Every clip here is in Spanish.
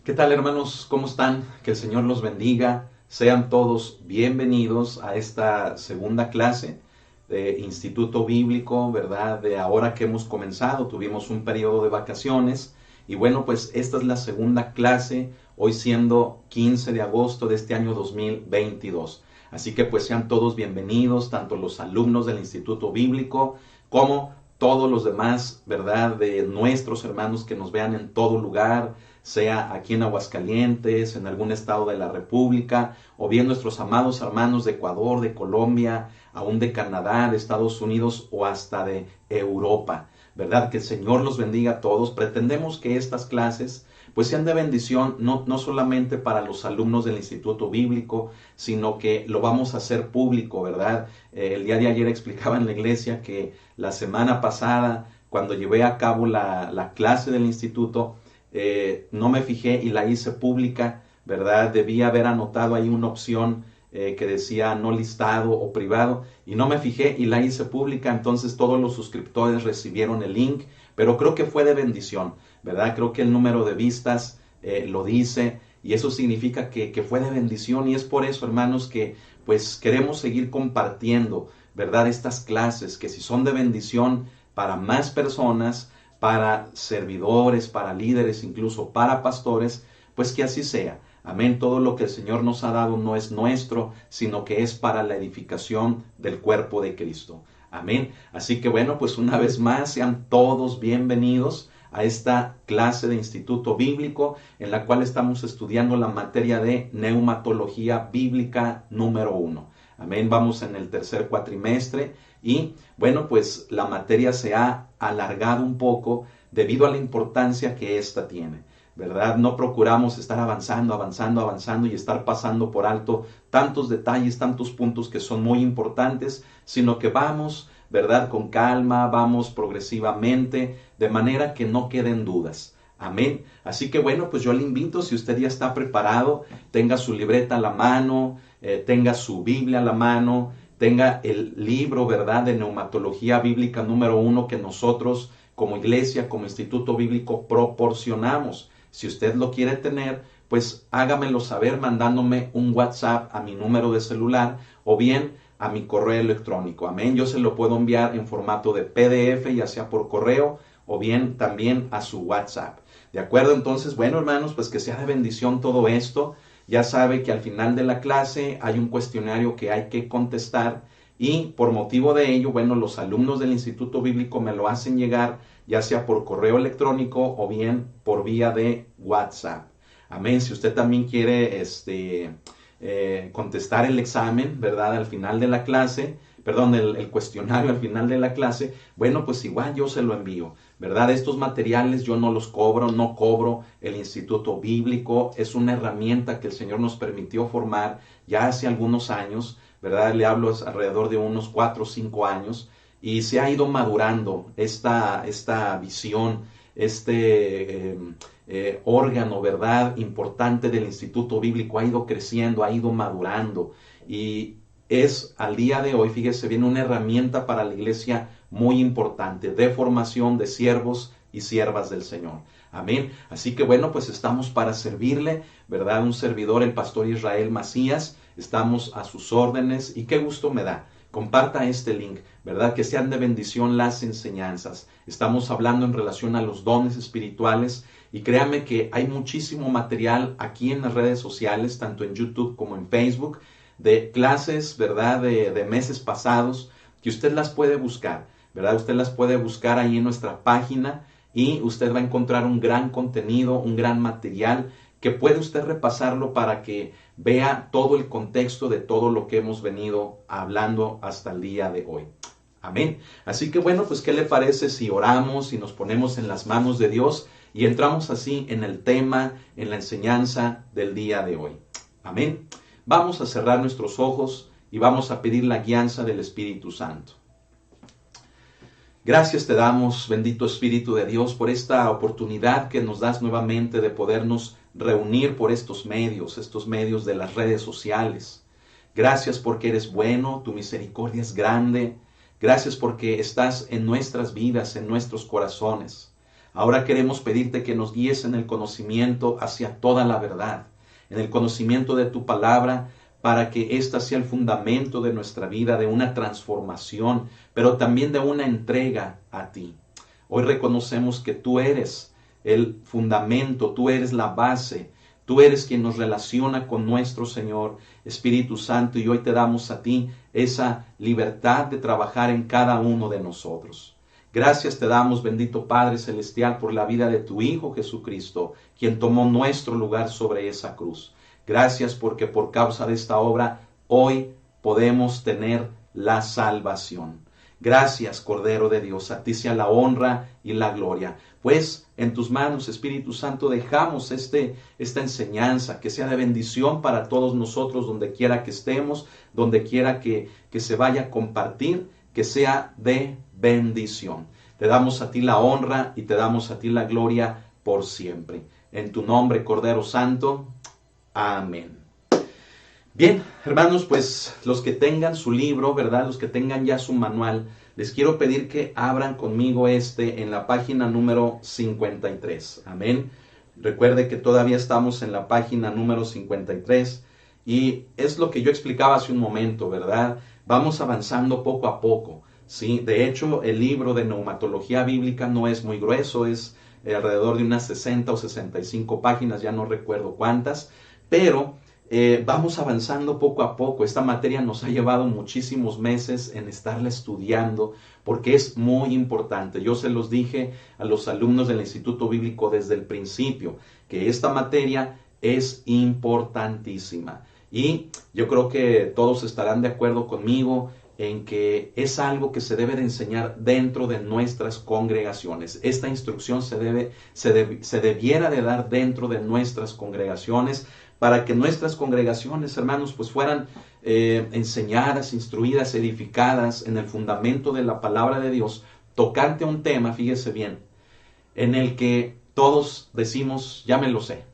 ¿Qué tal, hermanos? ¿Cómo están? Que el Señor los bendiga. Sean todos bienvenidos a esta segunda clase de Instituto Bíblico, ¿verdad? De ahora que hemos comenzado, tuvimos un periodo de vacaciones y bueno, pues esta es la segunda clase, hoy siendo 15 de agosto de este año 2022. Así que pues sean todos bienvenidos, tanto los alumnos del Instituto Bíblico como todos los demás, ¿verdad? De nuestros hermanos que nos vean en todo lugar, sea aquí en Aguascalientes, en algún estado de la República, o bien nuestros amados hermanos de Ecuador, de Colombia, aún de Canadá, de Estados Unidos o hasta de Europa. ¿Verdad? Que el Señor los bendiga a todos. Pretendemos que estas clases pues sean de bendición, no solamente para los alumnos del Instituto Bíblico, sino que lo vamos a hacer público, ¿verdad? El día de ayer explicaba en la iglesia que la semana pasada, cuando llevé a cabo la clase del instituto, no me fijé y la hice pública, ¿verdad? Debía haber anotado ahí una opción que decía no listado o privado y no me fijé y la hice pública, entonces todos los suscriptores recibieron el link, pero creo que fue de bendición, ¿verdad? Creo que el número de vistas lo dice y eso significa que fue de bendición y es por eso, hermanos, que pues queremos seguir compartiendo, ¿verdad? Estas clases que si son de bendición para más personas, para servidores, para líderes, incluso para pastores, pues que así sea. Amén. Todo lo que el Señor nos ha dado no es nuestro, sino que es para la edificación del cuerpo de Cristo. Amén. Así que bueno, pues una vez más, sean todos bienvenidos a esta clase de Instituto Bíblico en la cual estamos estudiando la materia de neumatología bíblica número 1. Amén, vamos en el tercer cuatrimestre y bueno, pues la materia se ha alargado un poco debido a la importancia que ésta tiene, ¿verdad? No procuramos estar avanzando y estar pasando por alto tantos detalles, tantos puntos que son muy importantes, sino que vamos, ¿verdad? Con calma, vamos progresivamente, de manera que no queden dudas. Amén. Así que bueno, pues yo le invito, si usted ya está preparado, tenga su libreta a la mano, tenga su Biblia a la mano, tenga el libro, ¿verdad?, de neumatología bíblica número 1 que nosotros como iglesia, como instituto bíblico proporcionamos. Si usted lo quiere tener, pues hágamelo saber mandándome un WhatsApp a mi número de celular o bien a mi correo electrónico. Amén. Yo se lo puedo enviar en formato de PDF, ya sea por correo o bien también a su WhatsApp. ¿De acuerdo? Entonces, bueno, hermanos, pues que sea de bendición todo esto. Ya sabe que al final de la clase hay un cuestionario que hay que contestar y por motivo de ello, bueno, los alumnos del Instituto Bíblico me lo hacen llegar ya sea por correo electrónico o bien por vía de WhatsApp. Amén. Si usted también quiere contestar el examen, ¿verdad? Al final de la clase, perdón, el cuestionario al final de la clase, bueno, pues igual yo se lo envío, ¿verdad? Estos materiales yo no los cobro, no cobro el Instituto Bíblico, es una herramienta que el Señor nos permitió formar ya hace algunos años, ¿verdad? Le hablo alrededor de unos 4 o 5 años y se ha ido madurando esta visión, órgano, ¿verdad?, importante del Instituto Bíblico, ha ido creciendo, ha ido madurando y es al día de hoy, fíjese bien, una herramienta para la iglesia muy importante de formación de siervos y siervas del Señor. Amén. Así que bueno, pues estamos para servirle, ¿verdad? Un servidor, el pastor Israel Macías, estamos a sus órdenes y qué gusto me da. Comparta este link, ¿verdad? Que sean de bendición las enseñanzas. Estamos hablando en relación a los dones espirituales y créame que hay muchísimo material aquí en las redes sociales, tanto en YouTube como en Facebook, de clases, ¿verdad? De meses pasados, que usted las puede buscar, ¿verdad? Usted las puede buscar ahí en nuestra página y usted va a encontrar un gran contenido, un gran material que puede usted repasarlo para que vea todo el contexto de todo lo que hemos venido hablando hasta el día de hoy. Amén. Así que bueno, pues ¿qué le parece si oramos y nos ponemos en las manos de Dios y entramos así en el tema, en la enseñanza del día de hoy? Amén. Vamos a cerrar nuestros ojos y vamos a pedir la guianza del Espíritu Santo. Gracias te damos, bendito Espíritu de Dios, por esta oportunidad que nos das nuevamente de podernos reunir por estos medios de las redes sociales. Gracias porque eres bueno, tu misericordia es grande. Gracias porque estás en nuestras vidas, en nuestros corazones. Ahora queremos pedirte que nos guíes en el conocimiento hacia toda la verdad, en el conocimiento de tu palabra, para que ésta sea el fundamento de nuestra vida, de una transformación, pero también de una entrega a ti. Hoy reconocemos que tú eres el fundamento, tú eres la base, tú eres quien nos relaciona con nuestro Señor Espíritu Santo, y hoy te damos a ti esa libertad de trabajar en cada uno de nosotros. Gracias te damos, bendito Padre Celestial, por la vida de tu Hijo Jesucristo, quien tomó nuestro lugar sobre esa cruz. Gracias porque por causa de esta obra hoy podemos tener la salvación. Gracias, Cordero de Dios, a ti sea la honra y la gloria. Pues en tus manos, Espíritu Santo, dejamos esta enseñanza, que sea de bendición para todos nosotros, donde quiera que estemos, donde quiera que se vaya a compartir, que sea de bendición. Te damos a ti la honra y te damos a ti la gloria por siempre. En tu nombre, Cordero Santo. Amén. Bien, hermanos, pues los que tengan su libro, ¿verdad? Los que tengan ya su manual, les quiero pedir que abran conmigo en la página número 53. Amén. Recuerde que todavía estamos en la página número 53 y es lo que yo explicaba hace un momento, ¿verdad? Vamos avanzando poco a poco, ¿sí? De hecho, el libro de Neumatología Bíblica no es muy grueso, es alrededor de unas 60 o 65 páginas, ya no recuerdo cuántas, pero vamos avanzando poco a poco. Esta materia nos ha llevado muchísimos meses en estarla estudiando porque es muy importante. Yo se los dije a los alumnos del Instituto Bíblico desde el principio, que esta materia es importantísima. Y yo creo que todos estarán de acuerdo conmigo en que es algo que se debe de enseñar dentro de nuestras congregaciones. Esta instrucción se debiera de dar dentro de nuestras congregaciones, para que nuestras congregaciones, hermanos, pues fueran enseñadas, instruidas, edificadas en el fundamento de la palabra de Dios, tocante a un tema, fíjese bien, en el que todos decimos, ya me lo sé,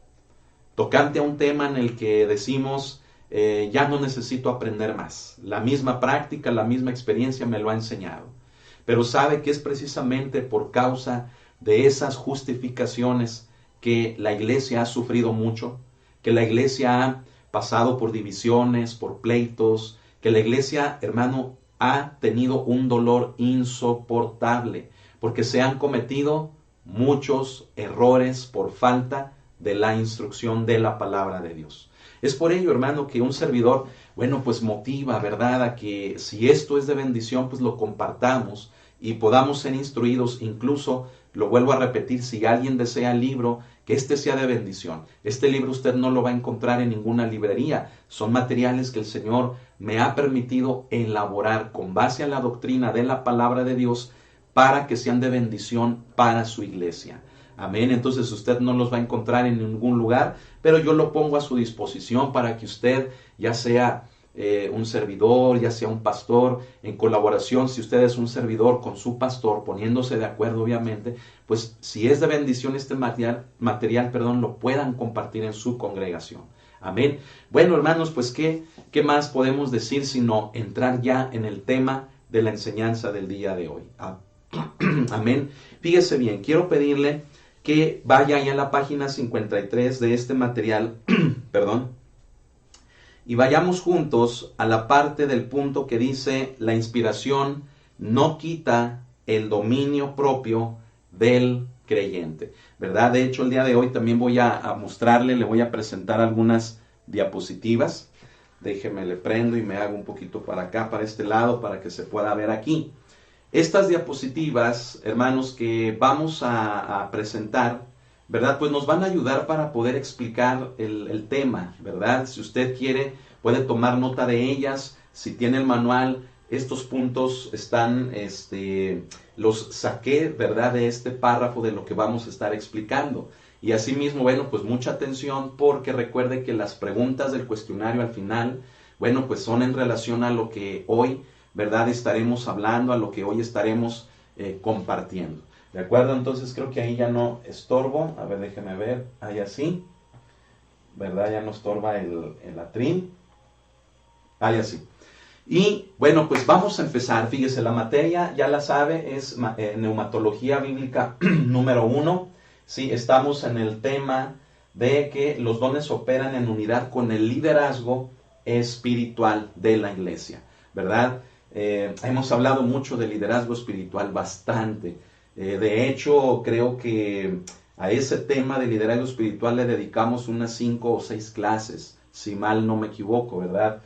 tocante a un tema en el que decimos, ya no necesito aprender más, la misma práctica, la misma experiencia me lo ha enseñado, pero sabe que es precisamente por causa de esas justificaciones que la iglesia ha sufrido mucho, que la iglesia ha pasado por divisiones, por pleitos, que la iglesia, hermano, ha tenido un dolor insoportable, porque se han cometido muchos errores por falta de la instrucción de la palabra de Dios. Es por ello, hermano, que un servidor, bueno, pues motiva, ¿verdad?, a que si esto es de bendición, pues lo compartamos y podamos ser instruidos. Incluso, lo vuelvo a repetir, si alguien desea el libro, que este sea de bendición. Este libro usted no lo va a encontrar en ninguna librería. Son materiales que el Señor me ha permitido elaborar con base a la doctrina de la palabra de Dios para que sean de bendición para su iglesia. Amén. Entonces usted no los va a encontrar en ningún lugar, pero yo lo pongo a su disposición para que usted, ya sea un servidor, ya sea un pastor, en colaboración, si usted es un servidor con su pastor, poniéndose de acuerdo obviamente, pues si es de bendición este material, lo puedan compartir en su congregación. Amén. Bueno, hermanos, pues ¿qué más podemos decir sino entrar ya en el tema de la enseñanza del día de hoy? Amén. Fíjese bien, quiero pedirle que vaya ya a la página 53 de este material, y vayamos juntos a la parte del punto que dice: la inspiración no quita el dominio propio del creyente, ¿verdad? De hecho, el día de hoy también voy a mostrarle, le voy a presentar algunas diapositivas. Déjeme, le prendo y me hago un poquito para acá, para este lado, para que se pueda ver aquí. Estas diapositivas, hermanos, que vamos a presentar, ¿verdad?, pues nos van a ayudar para poder explicar el tema, ¿verdad? Si usted quiere, puede tomar nota de ellas. Si tiene el manual, estos puntos están, los saqué, ¿verdad?, de este párrafo de lo que vamos a estar explicando. Y asimismo, bueno, pues mucha atención, porque recuerde que las preguntas del cuestionario al final, bueno, pues son en relación a lo que hoy, ¿verdad?, estaremos hablando, a lo que hoy estaremos compartiendo. ¿De acuerdo? Entonces creo que ahí ya no estorbo. A ver, déjenme ver. Ahí así. ¿Verdad? Ya no estorba el atril. Ahí así. Y bueno, pues vamos a empezar. Fíjese, la materia, ya la sabe, es neumatología bíblica número 1. Sí, estamos en el tema de que los dones operan en unidad con el liderazgo espiritual de la iglesia, ¿verdad? Hemos hablado mucho de liderazgo espiritual, bastante. De hecho, creo que a ese tema de liderazgo espiritual le dedicamos unas 5 o 6 clases, si mal no me equivoco, ¿verdad?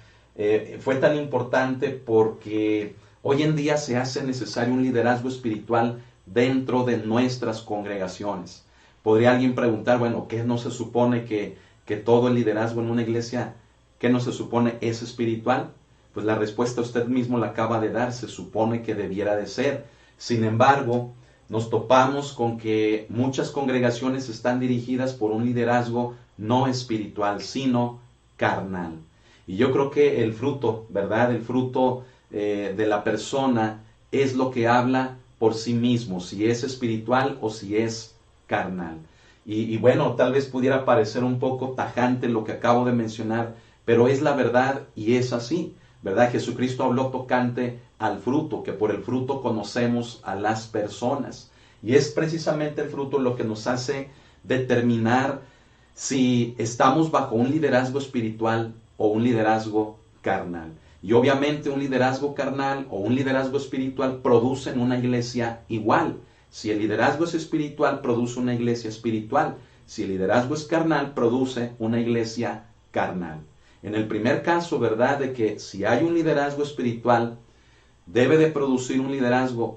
Fue tan importante porque hoy en día se hace necesario un liderazgo espiritual dentro de nuestras congregaciones. Podría alguien preguntar, bueno, ¿qué no se supone que todo el liderazgo en una iglesia, qué no se supone es espiritual? Pues la respuesta usted mismo la acaba de dar, se supone que debiera de ser. Sin embargo, nos topamos con que muchas congregaciones están dirigidas por un liderazgo no espiritual, sino carnal. Y yo creo que el fruto, ¿verdad? El fruto de la persona es lo que habla por sí mismo, si es espiritual o si es carnal. Y bueno, tal vez pudiera parecer un poco tajante lo que acabo de mencionar, pero es la verdad y es así, ¿verdad? Jesucristo habló tocante al fruto, que por el fruto conocemos a las personas. Y es precisamente el fruto lo que nos hace determinar si estamos bajo un liderazgo espiritual o un liderazgo carnal. Y obviamente un liderazgo carnal o un liderazgo espiritual producen una iglesia igual. Si el liderazgo es espiritual, produce una iglesia espiritual. Si el liderazgo es carnal, produce una iglesia carnal. En el primer caso, ¿verdad? De que si hay un liderazgo espiritual, debe de producir un liderazgo,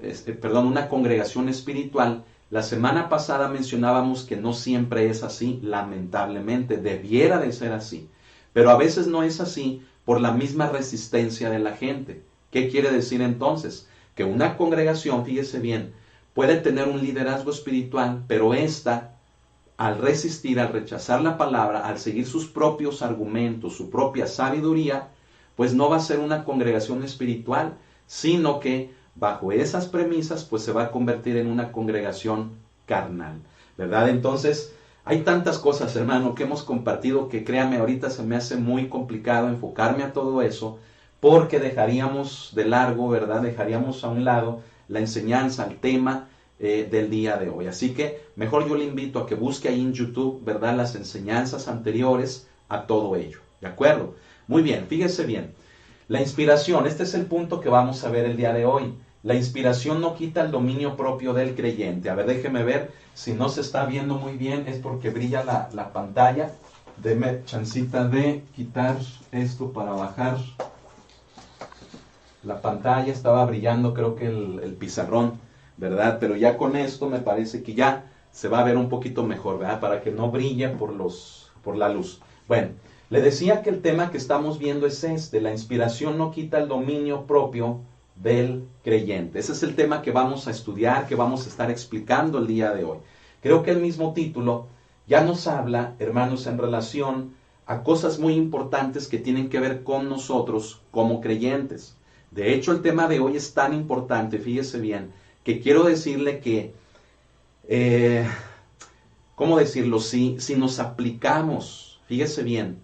una congregación espiritual. La semana pasada mencionábamos que no siempre es así, lamentablemente, debiera de ser así. Pero a veces no es así por la misma resistencia de la gente. ¿Qué quiere decir entonces? Que una congregación, fíjese bien, puede tener un liderazgo espiritual, pero ésta, al resistir, al rechazar la palabra, al seguir sus propios argumentos, su propia sabiduría, pues no va a ser una congregación espiritual, sino que bajo esas premisas, pues se va a convertir en una congregación carnal, ¿verdad? Entonces, hay tantas cosas, hermano, que hemos compartido que créame, ahorita se me hace muy complicado enfocarme a todo eso, porque dejaríamos de largo, ¿verdad? Dejaríamos a un lado la enseñanza, el tema del día de hoy. Así que mejor yo le invito a que busque ahí en YouTube, ¿verdad? Las enseñanzas anteriores a todo ello, ¿de acuerdo? Muy bien, fíjese bien. La inspiración, este es el punto que vamos a ver el día de hoy. La inspiración no quita el dominio propio del creyente. A ver, déjeme ver, si no se está viendo muy bien es porque brilla la pantalla. Deme chancita de quitar esto para bajar. La pantalla estaba brillando, creo que el pizarrón, ¿verdad? Pero ya con esto me parece que ya se va a ver un poquito mejor, ¿verdad? Para que no brille por la luz. Bueno, le decía que el tema que estamos viendo es este, la inspiración no quita el dominio propio del creyente. Ese es el tema que vamos a estudiar, que vamos a estar explicando el día de hoy. Creo que el mismo título ya nos habla, hermanos, en relación a cosas muy importantes que tienen que ver con nosotros como creyentes. De hecho, el tema de hoy es tan importante, fíjese bien, que quiero decirle que, ¿cómo decirlo? Si nos aplicamos, fíjese bien,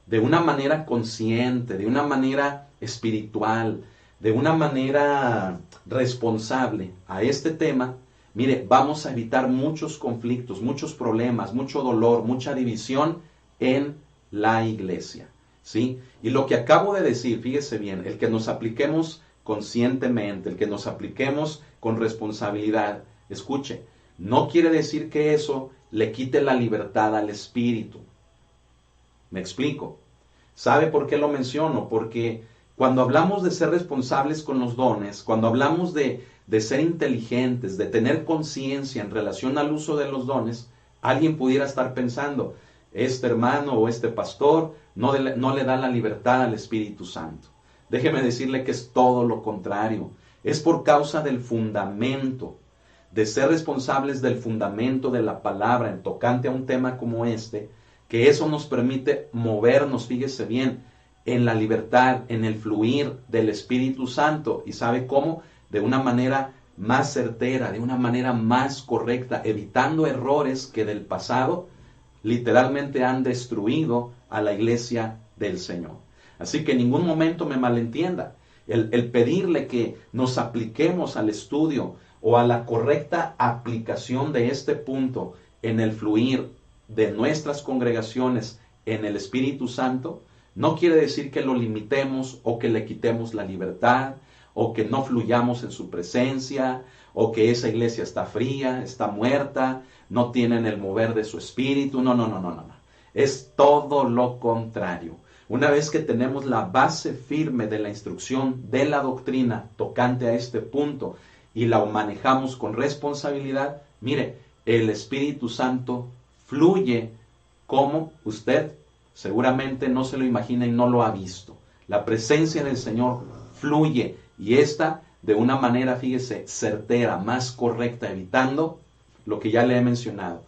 de una manera consciente, de una manera espiritual, de una manera responsable a este tema, mire, vamos a evitar muchos conflictos, muchos problemas, mucho dolor, mucha división en la iglesia, ¿sí? Y lo que acabo de decir, fíjese bien, el que nos apliquemos conscientemente, el que nos apliquemos con responsabilidad, escuche, no quiere decir que eso le quite la libertad al espíritu. ¿Me explico? ¿Sabe por qué lo menciono? Porque cuando hablamos de ser responsables con los dones, cuando hablamos de ser inteligentes, de tener conciencia en relación al uso de los dones, alguien pudiera estar pensando, este hermano o este pastor no le da la libertad al Espíritu Santo. Déjeme decirle que es todo lo contrario. Es por causa del fundamento, de ser responsables del fundamento de la palabra en tocante a un tema como este, que eso nos permite movernos, fíjese bien, en la libertad, en el fluir del Espíritu Santo. ¿Y sabe cómo? De una manera más certera, de una manera más correcta, evitando errores que del pasado literalmente han destruido a la iglesia del Señor. Así que en ningún momento me malentienda. el pedirle que nos apliquemos al estudio o a la correcta aplicación de este punto en el fluir de nuestras congregaciones en el Espíritu Santo, no quiere decir que lo limitemos o que le quitemos la libertad o que no fluyamos en su presencia o que esa iglesia está fría, está muerta, no tienen el mover de su espíritu. No, no, no, no, no. Es todo lo contrario. Una vez que tenemos la base firme de la instrucción de la doctrina tocante a este punto y la manejamos con responsabilidad, mire, el Espíritu Santo fluye como usted seguramente no se lo imagina y no lo ha visto. La presencia del Señor fluye y esta de una manera, fíjese, certera, más correcta, evitando lo que ya le he mencionado,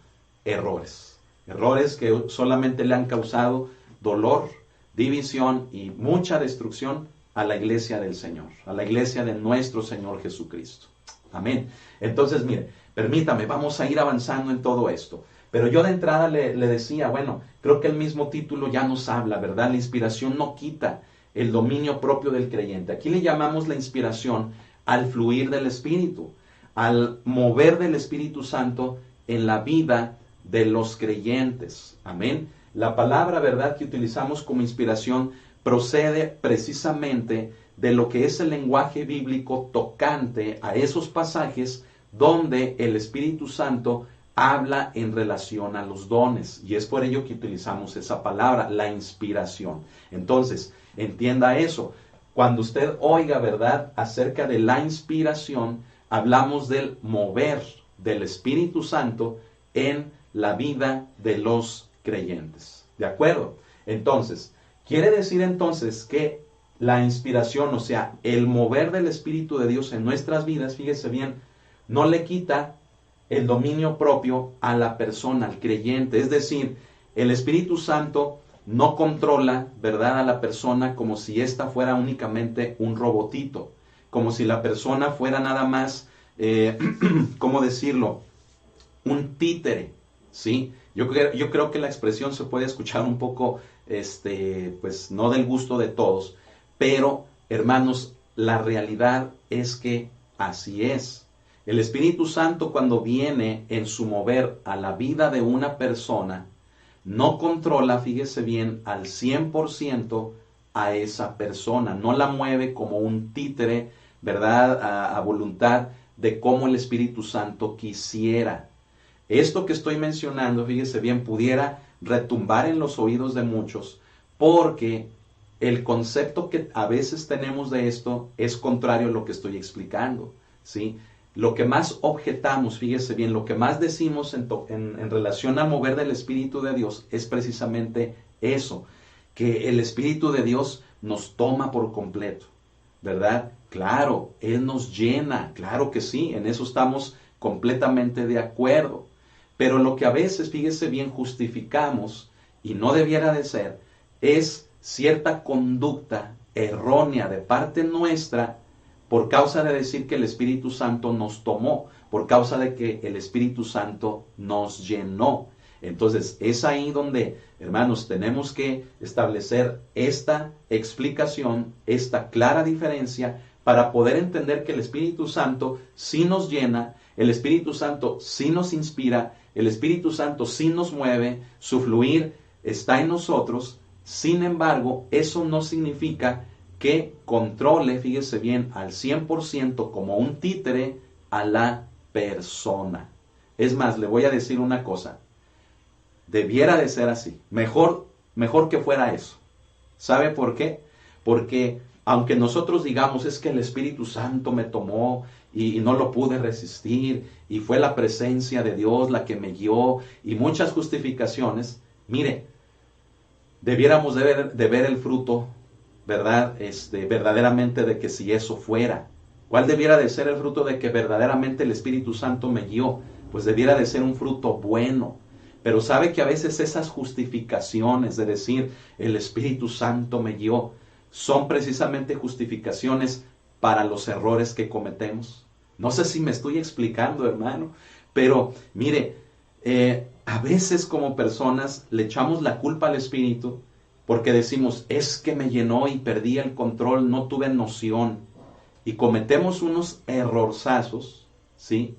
errores. Errores que solamente le han causado dolor, división y mucha destrucción a la iglesia del Señor, a la iglesia de nuestro Señor Jesucristo. Amén. Entonces, mire, permítame, vamos a ir avanzando en todo esto. Pero yo de entrada le decía, bueno, creo que el mismo título ya nos habla, ¿verdad? La inspiración no quita el dominio propio del creyente. Aquí le llamamos la inspiración al fluir del Espíritu, al mover del Espíritu Santo en la vida de los creyentes. Amén. La palabra, ¿verdad?, que utilizamos como inspiración procede precisamente de lo que es el lenguaje bíblico tocante a esos pasajes donde el Espíritu Santo habla en relación a los dones. Y es por ello que utilizamos esa palabra, la inspiración. Entonces, entienda eso. Cuando usted oiga, ¿verdad?, acerca de la inspiración, hablamos del mover del Espíritu Santo en la vida de los creyentes. ¿De acuerdo? Entonces, quiere decir entonces que la inspiración, o sea, el mover del Espíritu de Dios en nuestras vidas, fíjese bien, no le quita el dominio propio a la persona, al creyente. Es decir, el Espíritu Santo no controla, ¿verdad?, a la persona como si ésta fuera únicamente un robotito, como si la persona fuera nada más, ¿cómo decirlo?, un títere, ¿sí? Yo creo que la expresión se puede escuchar un poco, pues no del gusto de todos, pero, hermanos, la realidad es que así es. El Espíritu Santo, cuando viene en su mover a la vida de una persona, no controla, fíjese bien, al 100% a esa persona. No la mueve como un títere, ¿verdad?, a voluntad de cómo el Espíritu Santo quisiera. Esto que estoy mencionando, fíjese bien, pudiera retumbar en los oídos de muchos, porque el concepto que a veces tenemos de esto es contrario a lo que estoy explicando, ¿sí? Lo que más objetamos, fíjese bien, lo que más decimos en relación al mover del Espíritu de Dios es precisamente eso, que el Espíritu de Dios nos toma por completo, ¿verdad? Claro, Él nos llena, claro que sí, en eso estamos completamente de acuerdo. Pero lo que a veces, fíjese bien, justificamos, y no debiera de ser, es cierta conducta errónea de parte nuestra por causa de decir que el Espíritu Santo nos tomó, por causa de que el Espíritu Santo nos llenó. Entonces, es ahí donde, hermanos, tenemos que establecer esta explicación, esta clara diferencia, para poder entender que el Espíritu Santo sí nos llena, el Espíritu Santo sí nos inspira, el Espíritu Santo sí nos mueve, su fluir está en nosotros. Sin embargo, eso no significa que controle, fíjese bien, al 100% como un títere a la persona. Es más, le voy a decir una cosa. Debiera de ser así. Mejor que fuera eso. ¿Sabe por qué? Porque aunque nosotros digamos es que el Espíritu Santo me tomó y no lo pude resistir y fue la presencia de Dios la que me guió y muchas justificaciones, mire, debiéramos de ver el fruto, ¿verdad? Verdaderamente de que si eso fuera. ¿Cuál debiera de ser el fruto de que verdaderamente el Espíritu Santo me guió? Pues debiera de ser un fruto bueno. Pero sabe que a veces esas justificaciones de decir el Espíritu Santo me guió son precisamente justificaciones para los errores que cometemos. No sé si me estoy explicando, hermano, pero mire, a veces como personas le echamos la culpa al Espíritu porque decimos, es que me llenó y perdí el control, no tuve noción. Y cometemos unos errorzazos, ¿sí?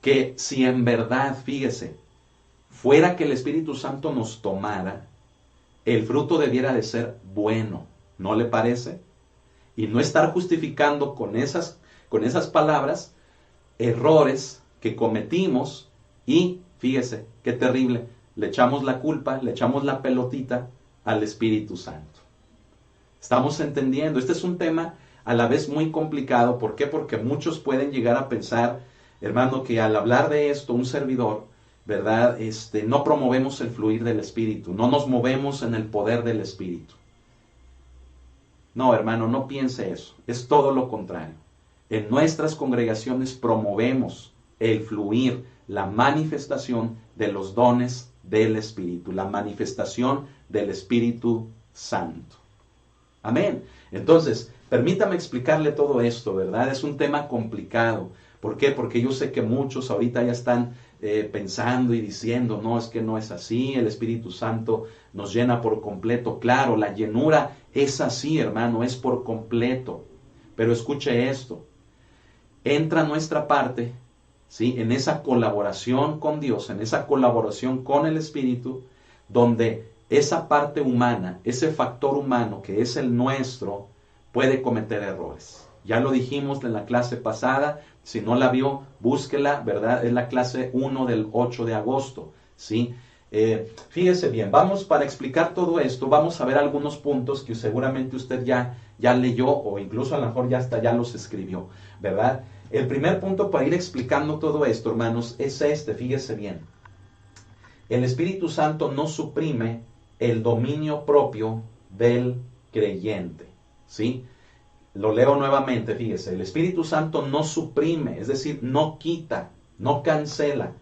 Que si en verdad, fíjese, fuera que el Espíritu Santo nos tomara, el fruto debiera de ser bueno, ¿no le parece? Y no estar justificando con esas palabras errores que cometimos y, fíjese, qué terrible, le echamos la culpa, le echamos la pelotita al Espíritu Santo. Estamos entendiendo, este es un tema a la vez muy complicado. ¿Por qué? Porque muchos pueden llegar a pensar, hermano, que al hablar de esto, un servidor, ¿verdad? No promovemos el fluir del Espíritu, no nos movemos en el poder del Espíritu. No, hermano, no piense eso, es todo lo contrario. En nuestras congregaciones promovemos el fluir, la manifestación de los dones del Espíritu, la manifestación del Espíritu Santo. Amén. Entonces, permítame explicarle todo esto, ¿verdad? Es un tema complicado. ¿Por qué? Porque yo sé que muchos ahorita ya están pensando y diciendo, no, es que no es así, el Espíritu Santo nos llena por completo. Claro, la llenura es así, hermano, es por completo. Pero escuche esto, entra nuestra parte, ¿sí? En esa colaboración con Dios, en esa colaboración con el Espíritu, donde esa parte humana, ese factor humano que es el nuestro, puede cometer errores. Ya lo dijimos en la clase pasada, si no la vio, búsquela, ¿verdad? Es la clase 1 del 8 de agosto, ¿sí? Fíjese bien, vamos para explicar todo esto, vamos a ver algunos puntos que seguramente usted ya leyó o incluso a lo mejor ya hasta ya los escribió, ¿verdad? El primer punto para ir explicando todo esto, hermanos, es fíjese bien. El Espíritu Santo no suprime el dominio propio del creyente, ¿sí? Lo leo nuevamente, fíjese, el Espíritu Santo no suprime, es decir, no quita, no cancela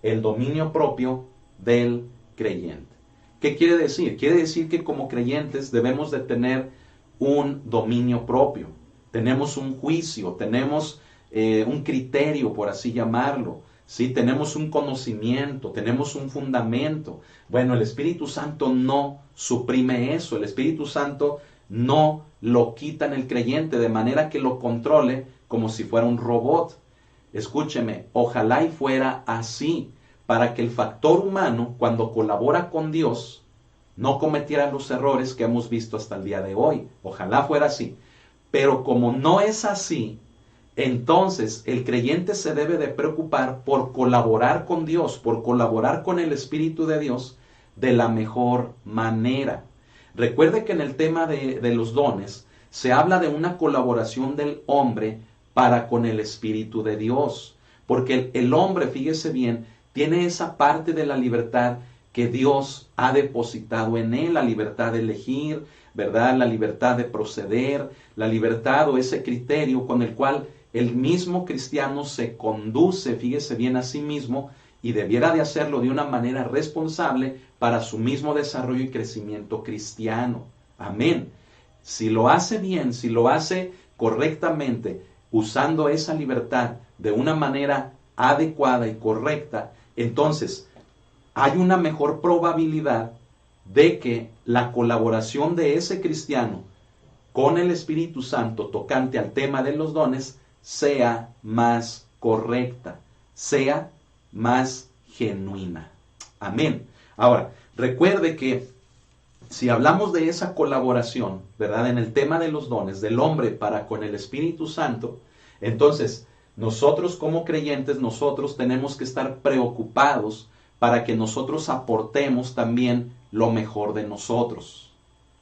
el dominio propio del creyente. ¿Qué quiere decir? Quiere decir que como creyentes debemos de tener un dominio propio, tenemos un juicio, tenemos un criterio, por así llamarlo, ¿sí? Tenemos un conocimiento, tenemos un fundamento. Bueno, el Espíritu Santo no suprime eso, el Espíritu Santo no lo quita en el creyente de manera que lo controle como si fuera un robot. Escúcheme, ojalá y fuera así, para que el factor humano, cuando colabora con Dios, no cometiera los errores que hemos visto hasta el día de hoy. Ojalá fuera así. Pero como no es así, entonces el creyente se debe de preocupar por colaborar con Dios, por colaborar con el Espíritu de Dios de la mejor manera. Recuerde que en el tema de los dones se habla de una colaboración del hombre para con el Espíritu de Dios. Porque el hombre, fíjese bien, tiene esa parte de la libertad que Dios ha depositado en él, la libertad de elegir, ¿verdad? La libertad de proceder, la libertad o ese criterio con el cual el mismo cristiano se conduce, fíjese bien, a sí mismo y debiera de hacerlo de una manera responsable para su mismo desarrollo y crecimiento cristiano. Amén. Si lo hace bien, si lo hace correctamente, usando esa libertad de una manera adecuada y correcta, entonces hay una mejor probabilidad de que la colaboración de ese cristiano con el Espíritu Santo tocante al tema de los dones sea más correcta, sea más genuina. Amén. Ahora, recuerde que si hablamos de esa colaboración, ¿verdad? En el tema de los dones del hombre para con el Espíritu Santo, entonces nosotros como creyentes, nosotros tenemos que estar preocupados para que nosotros aportemos también lo mejor de nosotros.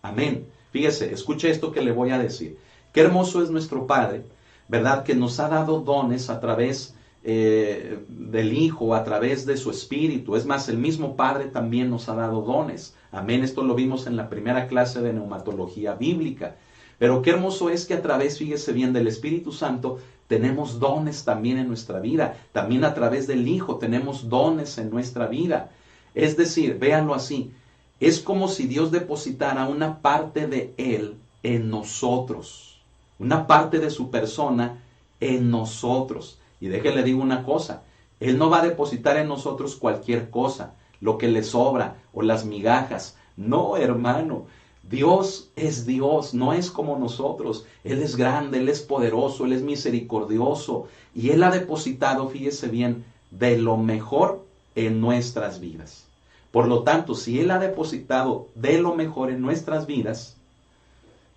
Amén. Fíjese, escuche esto que le voy a decir. Qué hermoso es nuestro Padre, ¿verdad? Que nos ha dado dones a través del Hijo, a través de su Espíritu. Es más, el mismo Padre también nos ha dado dones. Amén. Esto lo vimos en la primera clase de neumatología bíblica. Pero qué hermoso es que a través, fíjese bien, del Espíritu Santo tenemos dones también en nuestra vida. También a través del Hijo tenemos dones en nuestra vida. Es decir, véanlo así, es como si Dios depositara una parte de Él en nosotros, una parte de su persona en nosotros. Y déjele digo una cosa, Él no va a depositar en nosotros cualquier cosa, lo que le sobra o las migajas. No, hermano, Dios es Dios, no es como nosotros. Él es grande, Él es poderoso, Él es misericordioso y Él ha depositado, fíjese bien, de lo mejor en nuestras vidas. Por lo tanto, si Él ha depositado de lo mejor en nuestras vidas,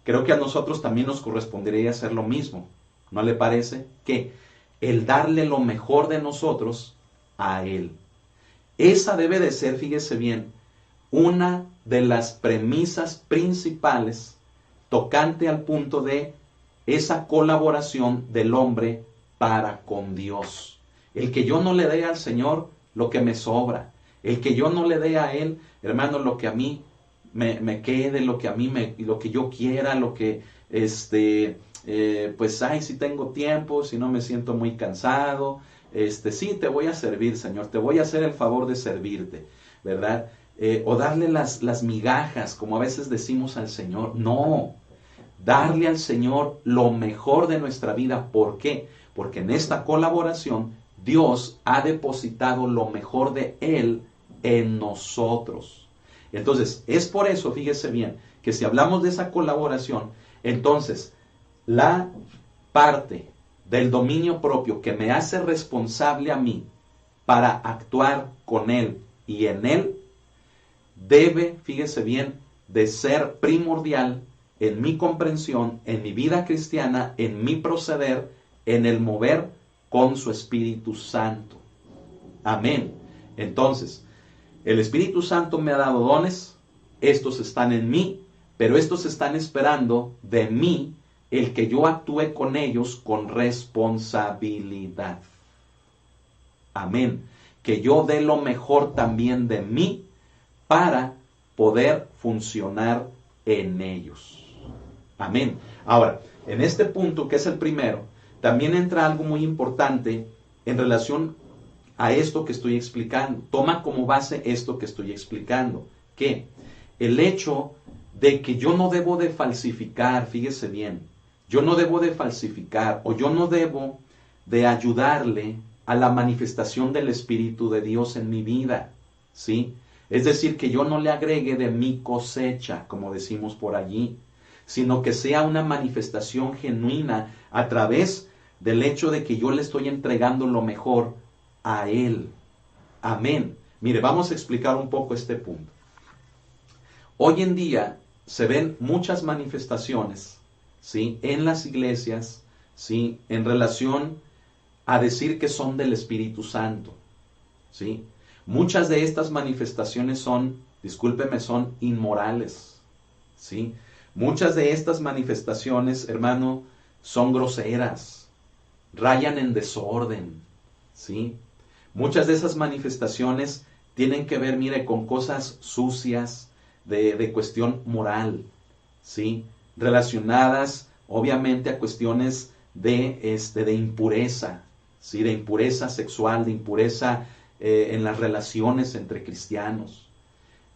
creo que a nosotros también nos correspondería hacer lo mismo. ¿No le parece? Que el darle lo mejor de nosotros a Él. Esa debe de ser, fíjese bien, una de las premisas principales tocante al punto de esa colaboración del hombre para con Dios. El que yo no le dé al Señor lo que me sobra. El que yo no le dé a Él, hermano, lo que a mí me quede, lo que a mí lo que yo quiera, lo que pues ay, si tengo tiempo, si no me siento muy cansado, sí te voy a servir, Señor, te voy a hacer el favor de servirte, ¿verdad? O darle las migajas, como a veces decimos al Señor. No, darle al Señor lo mejor de nuestra vida. ¿Por qué? Porque en esta colaboración Dios ha depositado lo mejor de Él en nosotros. Entonces, es por eso, fíjese bien, que si hablamos de esa colaboración, entonces la parte del dominio propio que me hace responsable a mí para actuar con Él y en Él, debe, fíjese bien, de ser primordial en mi comprensión, en mi vida cristiana, en mi proceder, en el mover con su Espíritu Santo. Amén. Entonces, el Espíritu Santo me ha dado dones, estos están en mí, pero estos están esperando de mí el que yo actúe con ellos con responsabilidad. Amén. Que yo dé lo mejor también de mí para poder funcionar en ellos. Amén. Ahora, en este punto, que es el primero, también entra algo muy importante en relación a esto que estoy explicando. Toma como base esto que estoy explicando. Que el hecho de que yo no debo de falsificar, fíjese bien, yo no debo de falsificar o yo no debo de ayudarle a la manifestación del Espíritu de Dios en mi vida, ¿sí? Es decir, que yo no le agregue de mi cosecha, como decimos por allí, sino que sea una manifestación genuina a través del hecho de que yo le estoy entregando lo mejor a Él. Amén. Mire, vamos a explicar un poco este punto. Hoy en día se ven muchas manifestaciones, ¿sí?, en las iglesias, ¿sí?, en relación a decir que son del Espíritu Santo, ¿sí? Muchas de estas manifestaciones son, discúlpeme, son inmorales, ¿sí? Muchas de estas manifestaciones, hermano, son groseras, rayan en desorden, ¿sí? Muchas de esas manifestaciones tienen que ver, mire, con cosas sucias de cuestión moral, ¿sí? Relacionadas, obviamente, a cuestiones de impureza, ¿sí? De impureza sexual, de impureza en las relaciones entre cristianos.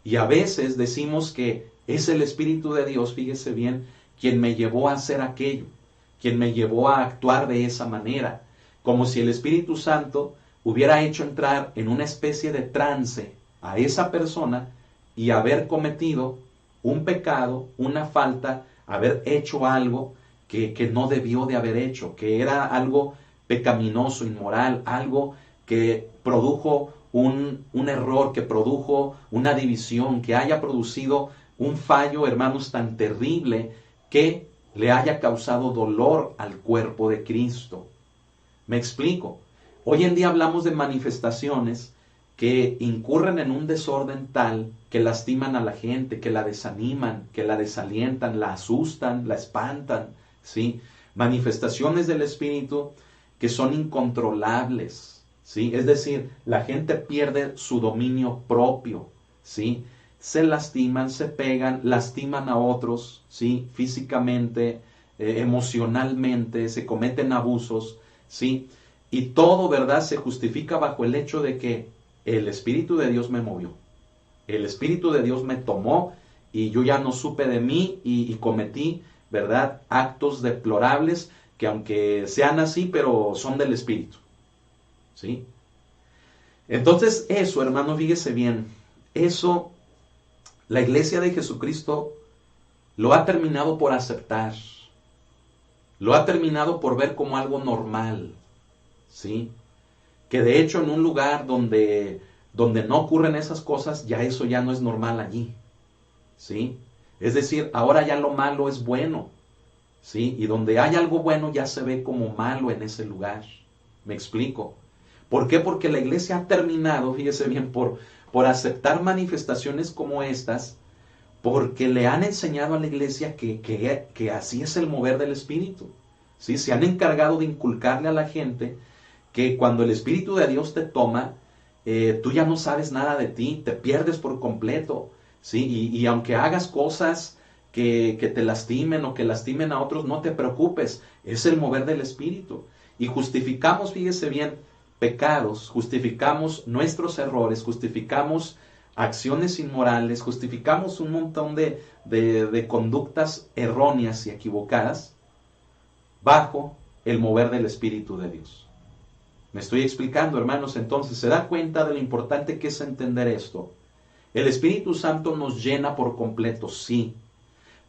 Y a veces decimos que es el Espíritu de Dios, fíjese bien, quien me llevó a hacer aquello, quien me llevó a actuar de esa manera, como si el Espíritu Santo hubiera hecho entrar en una especie de trance a esa persona y haber cometido un pecado, una falta, haber hecho algo que no debió de haber hecho, que era algo pecaminoso, inmoral, algo que produjo un error, que produjo una división, que haya producido un fallo, hermanos, tan terrible que le haya causado dolor al cuerpo de Cristo. ¿Me explico? Hoy en día hablamos de manifestaciones que incurren en un desorden tal que lastiman a la gente, que la desaniman, que la desalientan, la asustan, la espantan, ¿sí? Manifestaciones del Espíritu que son incontrolables, ¿sí? Es decir, la gente pierde su dominio propio, ¿sí? Se lastiman, se pegan, lastiman a otros, ¿sí? Físicamente, emocionalmente, se cometen abusos, ¿sí? Y todo, ¿verdad?, se justifica bajo el hecho de que el Espíritu de Dios me movió. El Espíritu de Dios me tomó y yo ya no supe de mí y cometí, ¿verdad?, actos deplorables que aunque sean así, pero son del Espíritu, ¿sí? Entonces eso, hermano, fíjese bien, eso la Iglesia de Jesucristo lo ha terminado por aceptar, lo ha terminado por ver como algo normal, ¿sí? Que de hecho en un lugar donde no ocurren esas cosas, ya eso ya no es normal allí, ¿sí? Es decir, ahora ya lo malo es bueno, ¿sí? Y donde hay algo bueno ya se ve como malo en ese lugar. ¿Me explico? ¿Por qué? Porque la iglesia ha terminado, fíjese bien, por aceptar manifestaciones como estas, porque le han enseñado a la iglesia que así es el mover del Espíritu, ¿sí? Se han encargado de inculcarle a la gente que cuando el Espíritu de Dios te toma, tú ya no sabes nada de ti, te pierdes por completo, ¿sí? Y aunque hagas cosas que te lastimen o que lastimen a otros, no te preocupes, es el mover del Espíritu. Y justificamos, fíjese bien, pecados, justificamos nuestros errores, justificamos acciones inmorales, justificamos un montón de conductas erróneas y equivocadas bajo el mover del Espíritu de Dios. Me estoy explicando, hermanos. Entonces, ¿se da cuenta de lo importante que es entender esto? El Espíritu Santo nos llena por completo, sí,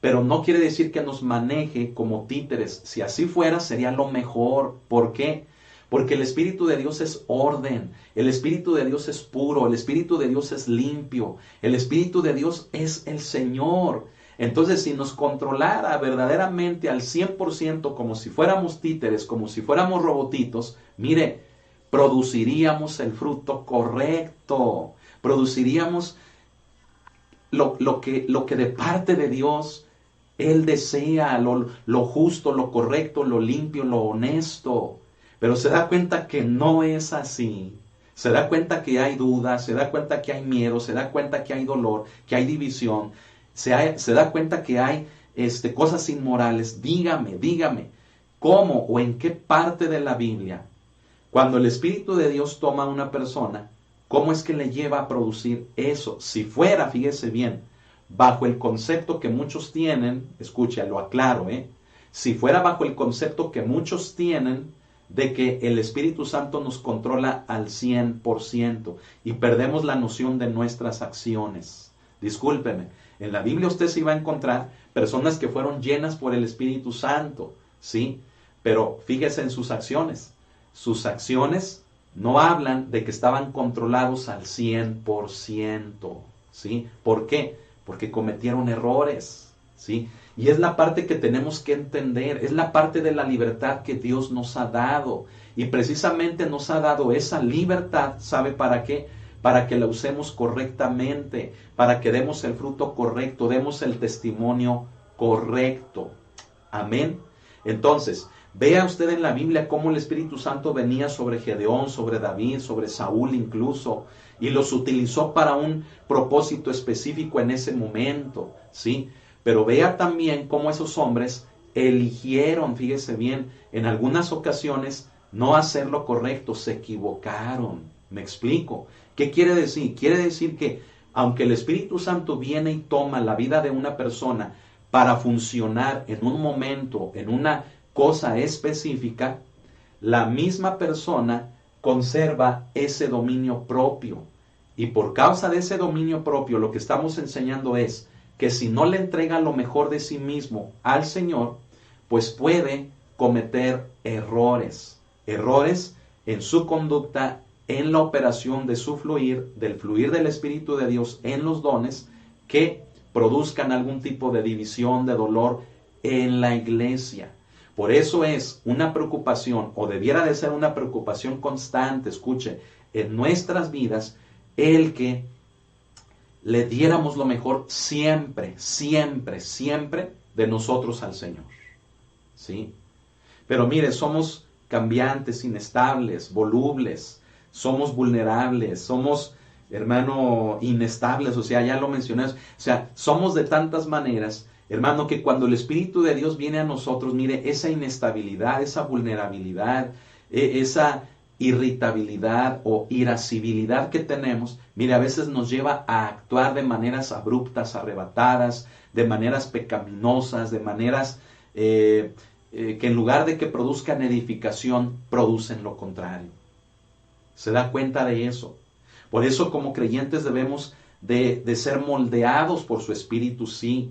pero no quiere decir que nos maneje como títeres. Si así fuera, sería lo mejor. ¿Por qué? Porque el Espíritu de Dios es orden, el Espíritu de Dios es puro, el Espíritu de Dios es limpio, el Espíritu de Dios es el Señor. Entonces, si nos controlara verdaderamente al 100% como si fuéramos títeres, como si fuéramos robotitos, mire, produciríamos el fruto correcto, produciríamos lo que de parte de Dios Él desea, lo justo, lo correcto, lo limpio, lo honesto. Pero se da cuenta que no es así. Se da cuenta que hay dudas, se da cuenta que hay miedo, se da cuenta que hay dolor, que hay división, se da cuenta que hay cosas inmorales. Dígame, ¿cómo o en qué parte de la Biblia, cuando el Espíritu de Dios toma a una persona, cómo es que le lleva a producir eso? Si fuera, fíjese bien, bajo el concepto que muchos tienen, escucha, lo aclaro, si fuera bajo el concepto que muchos tienen de que el Espíritu Santo nos controla al 100% y perdemos la noción de nuestras acciones. Discúlpeme, en la Biblia usted se va a encontrar personas que fueron llenas por el Espíritu Santo, ¿sí? Pero fíjese en sus acciones. Sus acciones no hablan de que estaban controlados al 100%, ¿sí? ¿Por qué? Porque cometieron errores, ¿sí? Y es la parte que tenemos que entender, es la parte de la libertad que Dios nos ha dado. Y precisamente nos ha dado esa libertad, ¿sabe para qué? Para que la usemos correctamente, para que demos el fruto correcto, demos el testimonio correcto. Amén. Entonces, vea usted en la Biblia cómo el Espíritu Santo venía sobre Gedeón, sobre David, sobre Saúl incluso, y los utilizó para un propósito específico en ese momento, ¿sí? Pero vea también cómo esos hombres eligieron, fíjese bien, en algunas ocasiones no hacer lo correcto, se equivocaron. ¿Me explico? ¿Qué quiere decir? Quiere decir que aunque el Espíritu Santo viene y toma la vida de una persona para funcionar en un momento, en una cosa específica, la misma persona conserva ese dominio propio. Y por causa de ese dominio propio, lo que estamos enseñando es que si no le entrega lo mejor de sí mismo al Señor, pues puede cometer errores. Errores en su conducta, en la operación de su fluir, del fluir del Espíritu de Dios en los dones, que produzcan algún tipo de división, de dolor en la iglesia. Por eso es una preocupación, o debiera de ser una preocupación constante, escuche, en nuestras vidas, el que le diéramos lo mejor siempre, siempre, siempre de nosotros al Señor. ¿Sí? Pero mire, somos cambiantes, inestables, volubles, somos vulnerables, somos, hermano, inestables, o sea, ya lo mencioné, o sea, somos de tantas maneras, hermano, que cuando el Espíritu de Dios viene a nosotros, mire, esa inestabilidad, esa vulnerabilidad, esa irritabilidad o irascibilidad que tenemos, mire, a veces nos lleva a actuar de maneras abruptas, arrebatadas, de maneras pecaminosas, de maneras que en lugar de que produzcan edificación, producen lo contrario. ¿Se da cuenta de eso? Por eso como creyentes debemos de ser moldeados por su Espíritu, sí.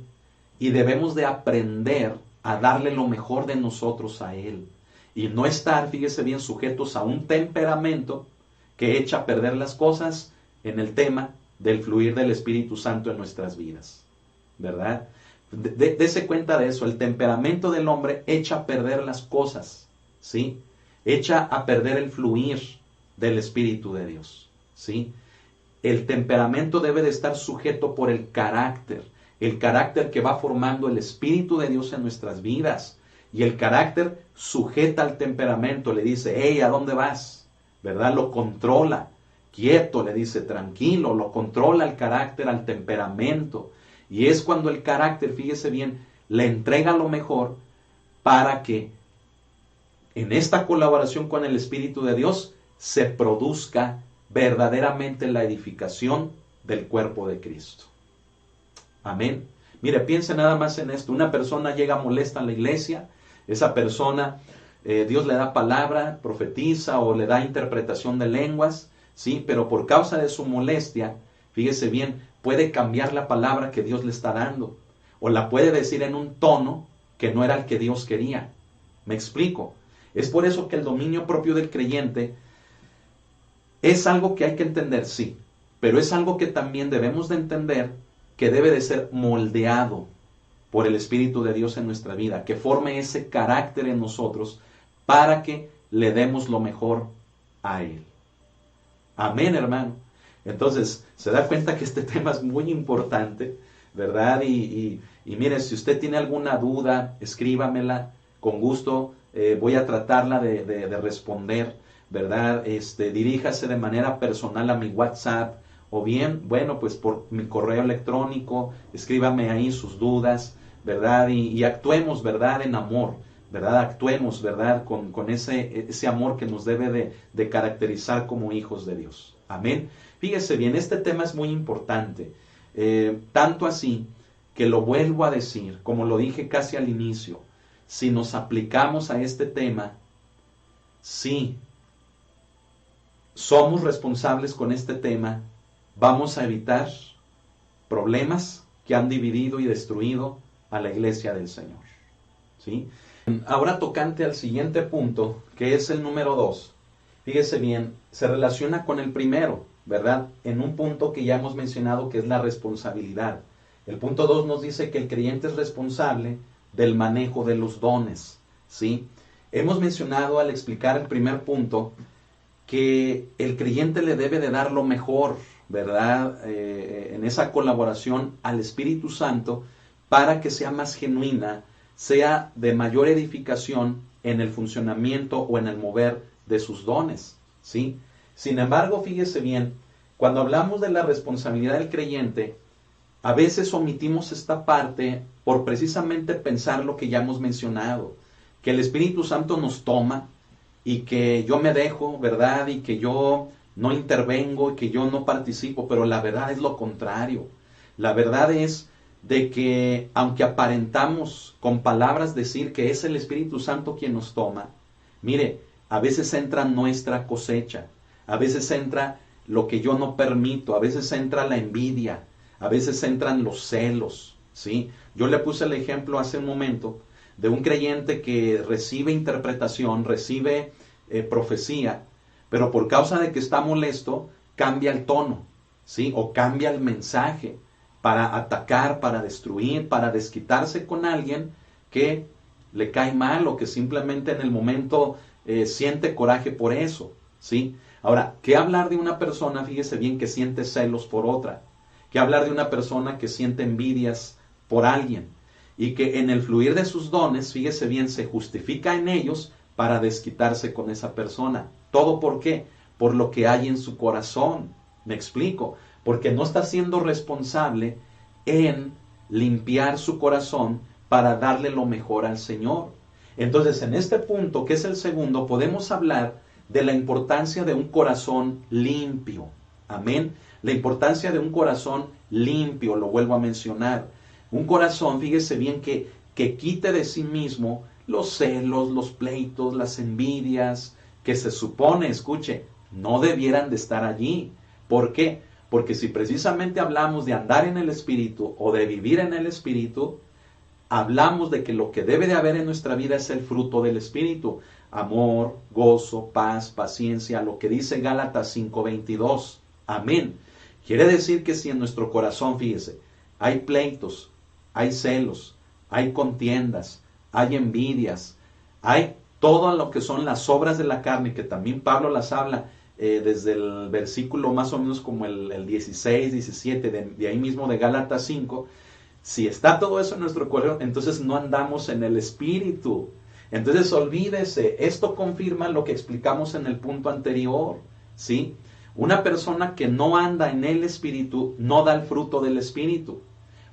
y debemos de aprender a darle lo mejor de nosotros a Él. Y no estar, fíjese bien, sujetos a un temperamento que echa a perder las cosas en el tema del fluir del Espíritu Santo en nuestras vidas. ¿Verdad? Dese cuenta de eso. El temperamento del hombre echa a perder las cosas. ¿Sí? Echa a perder el fluir del Espíritu de Dios. ¿Sí? El temperamento debe de estar sujeto por el carácter que va formando el Espíritu de Dios en nuestras vidas. Y el carácter sujeta al temperamento, le dice, hey, ¿a dónde vas? ¿Verdad? Lo controla, quieto, le dice, tranquilo, lo controla el carácter al temperamento. Y es cuando el carácter, fíjese bien, le entrega lo mejor para que en esta colaboración con el Espíritu de Dios se produzca verdaderamente la edificación del cuerpo de Cristo. Amén. Mire, piense nada más en esto. Una persona llega molesta a la iglesia, esa persona, Dios le da palabra, profetiza o le da interpretación de lenguas, ¿sí? Pero por causa de su molestia, fíjese bien, puede cambiar la palabra que Dios le está dando, o la puede decir en un tono que no era el que Dios quería. ¿Me explico? Es por eso que el dominio propio del creyente es algo que hay que entender, sí, pero es algo que también debemos de entender que debe de ser moldeado por el Espíritu de Dios en nuestra vida, que forme ese carácter en nosotros para que le demos lo mejor a Él. Amén, hermano. Entonces, se da cuenta que este tema es muy importante, ¿verdad? Y mire, si usted tiene alguna duda, escríbamela, con gusto voy a tratarla de responder, ¿verdad? Diríjase de manera personal a mi WhatsApp, o bien, bueno, pues por mi correo electrónico, escríbame ahí sus dudas, ¿verdad? Y actuemos, ¿verdad? En amor, ¿verdad? Actuemos, ¿verdad? Con ese amor que nos debe de caracterizar como hijos de Dios. Amén. Fíjese bien, este tema es muy importante. Tanto así que lo vuelvo a decir, como lo dije casi al inicio, si nos aplicamos a este tema, sí, somos responsables con este tema, vamos a evitar problemas que han dividido y destruido a la iglesia del Señor. ¿Sí? Ahora tocante al siguiente punto, que es el número 2. Fíjese bien, se relaciona con el primero, ¿verdad? En un punto que ya hemos mencionado que es la responsabilidad. El punto 2 nos dice que el creyente es responsable del manejo de los dones, ¿sí? Hemos mencionado al explicar el primer punto que el creyente le debe de dar lo mejor, ¿verdad? En esa colaboración al Espíritu Santo para que sea más genuina, sea de mayor edificación en el funcionamiento o en el mover de sus dones, ¿sí? Sin embargo, fíjese bien, cuando hablamos de la responsabilidad del creyente, a veces omitimos esta parte por precisamente pensar lo que ya hemos mencionado, que el Espíritu Santo nos toma y que yo me dejo, ¿verdad? Y que yo no intervengo y que yo no participo, pero la verdad es lo contrario. La verdad es de que aunque aparentamos con palabras decir que es el Espíritu Santo quien nos toma, mire, a veces entra nuestra cosecha, a veces entra lo que yo no permito, a veces entra la envidia, a veces entran los celos, ¿sí? Yo le puse el ejemplo hace un momento de un creyente que recibe interpretación, recibe profecía, pero por causa de que está molesto, cambia el tono, ¿sí? O cambia el mensaje para atacar, para destruir, para desquitarse con alguien que le cae mal o que simplemente en el momento siente coraje por eso, ¿sí? Ahora, ¿qué hablar de una persona, fíjese bien, que siente celos por otra? ¿Qué hablar de una persona que siente envidias por alguien? Y que en el fluir de sus dones, fíjese bien, se justifica en ellos para desquitarse con esa persona. ¿Todo por qué? Por lo que hay en su corazón. ¿Me explico? Porque no está siendo responsable en limpiar su corazón para darle lo mejor al Señor. Entonces, en este punto, que es el segundo, podemos hablar de la importancia de un corazón limpio. Amén. La importancia de un corazón limpio, lo vuelvo a mencionar. Un corazón, fíjese bien, que quite de sí mismo los celos, los pleitos, las envidias, que se supone, escuche, no debieran de estar allí. ¿Por qué? Porque si precisamente hablamos de andar en el Espíritu o de vivir en el Espíritu, hablamos de que lo que debe de haber en nuestra vida es el fruto del Espíritu. Amor, gozo, paz, paciencia, lo que dice Gálatas 5:22. Amén. Quiere decir que si en nuestro corazón, fíjese, hay pleitos, hay celos, hay contiendas, hay envidias, hay todo lo que son las obras de la carne, que también Pablo las habla desde el versículo más o menos como el 16, 17, de ahí mismo de Gálatas 5. Si está todo eso en nuestro corazón, entonces no andamos en el Espíritu. Entonces olvídese, esto confirma lo que explicamos en el punto anterior, ¿sí? Una persona que no anda en el Espíritu no da el fruto del Espíritu.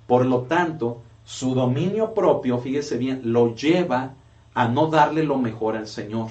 Por lo tanto, su dominio propio, fíjese bien, lo lleva a no darle lo mejor al Señor,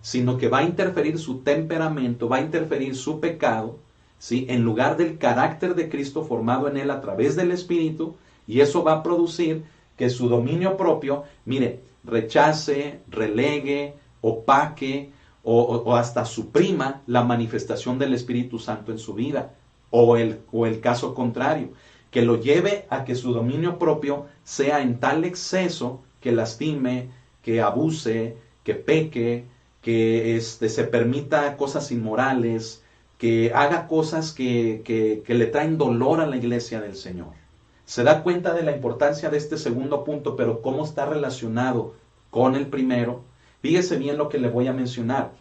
sino que va a interferir su temperamento, va a interferir su pecado, ¿sí? En lugar del carácter de Cristo formado en él a través del Espíritu, y eso va a producir que su dominio propio, mire, rechace, relegue, opaque o hasta suprima la manifestación del Espíritu Santo en su vida, o el caso contrario, que lo lleve a que su dominio propio sea en tal exceso que lastime, que abuse, que peque, que se permita cosas inmorales, que haga cosas que le traen dolor a la iglesia del Señor. Se da cuenta de la importancia de este segundo punto, pero cómo está relacionado con el primero. Fíjese bien lo que le voy a mencionar.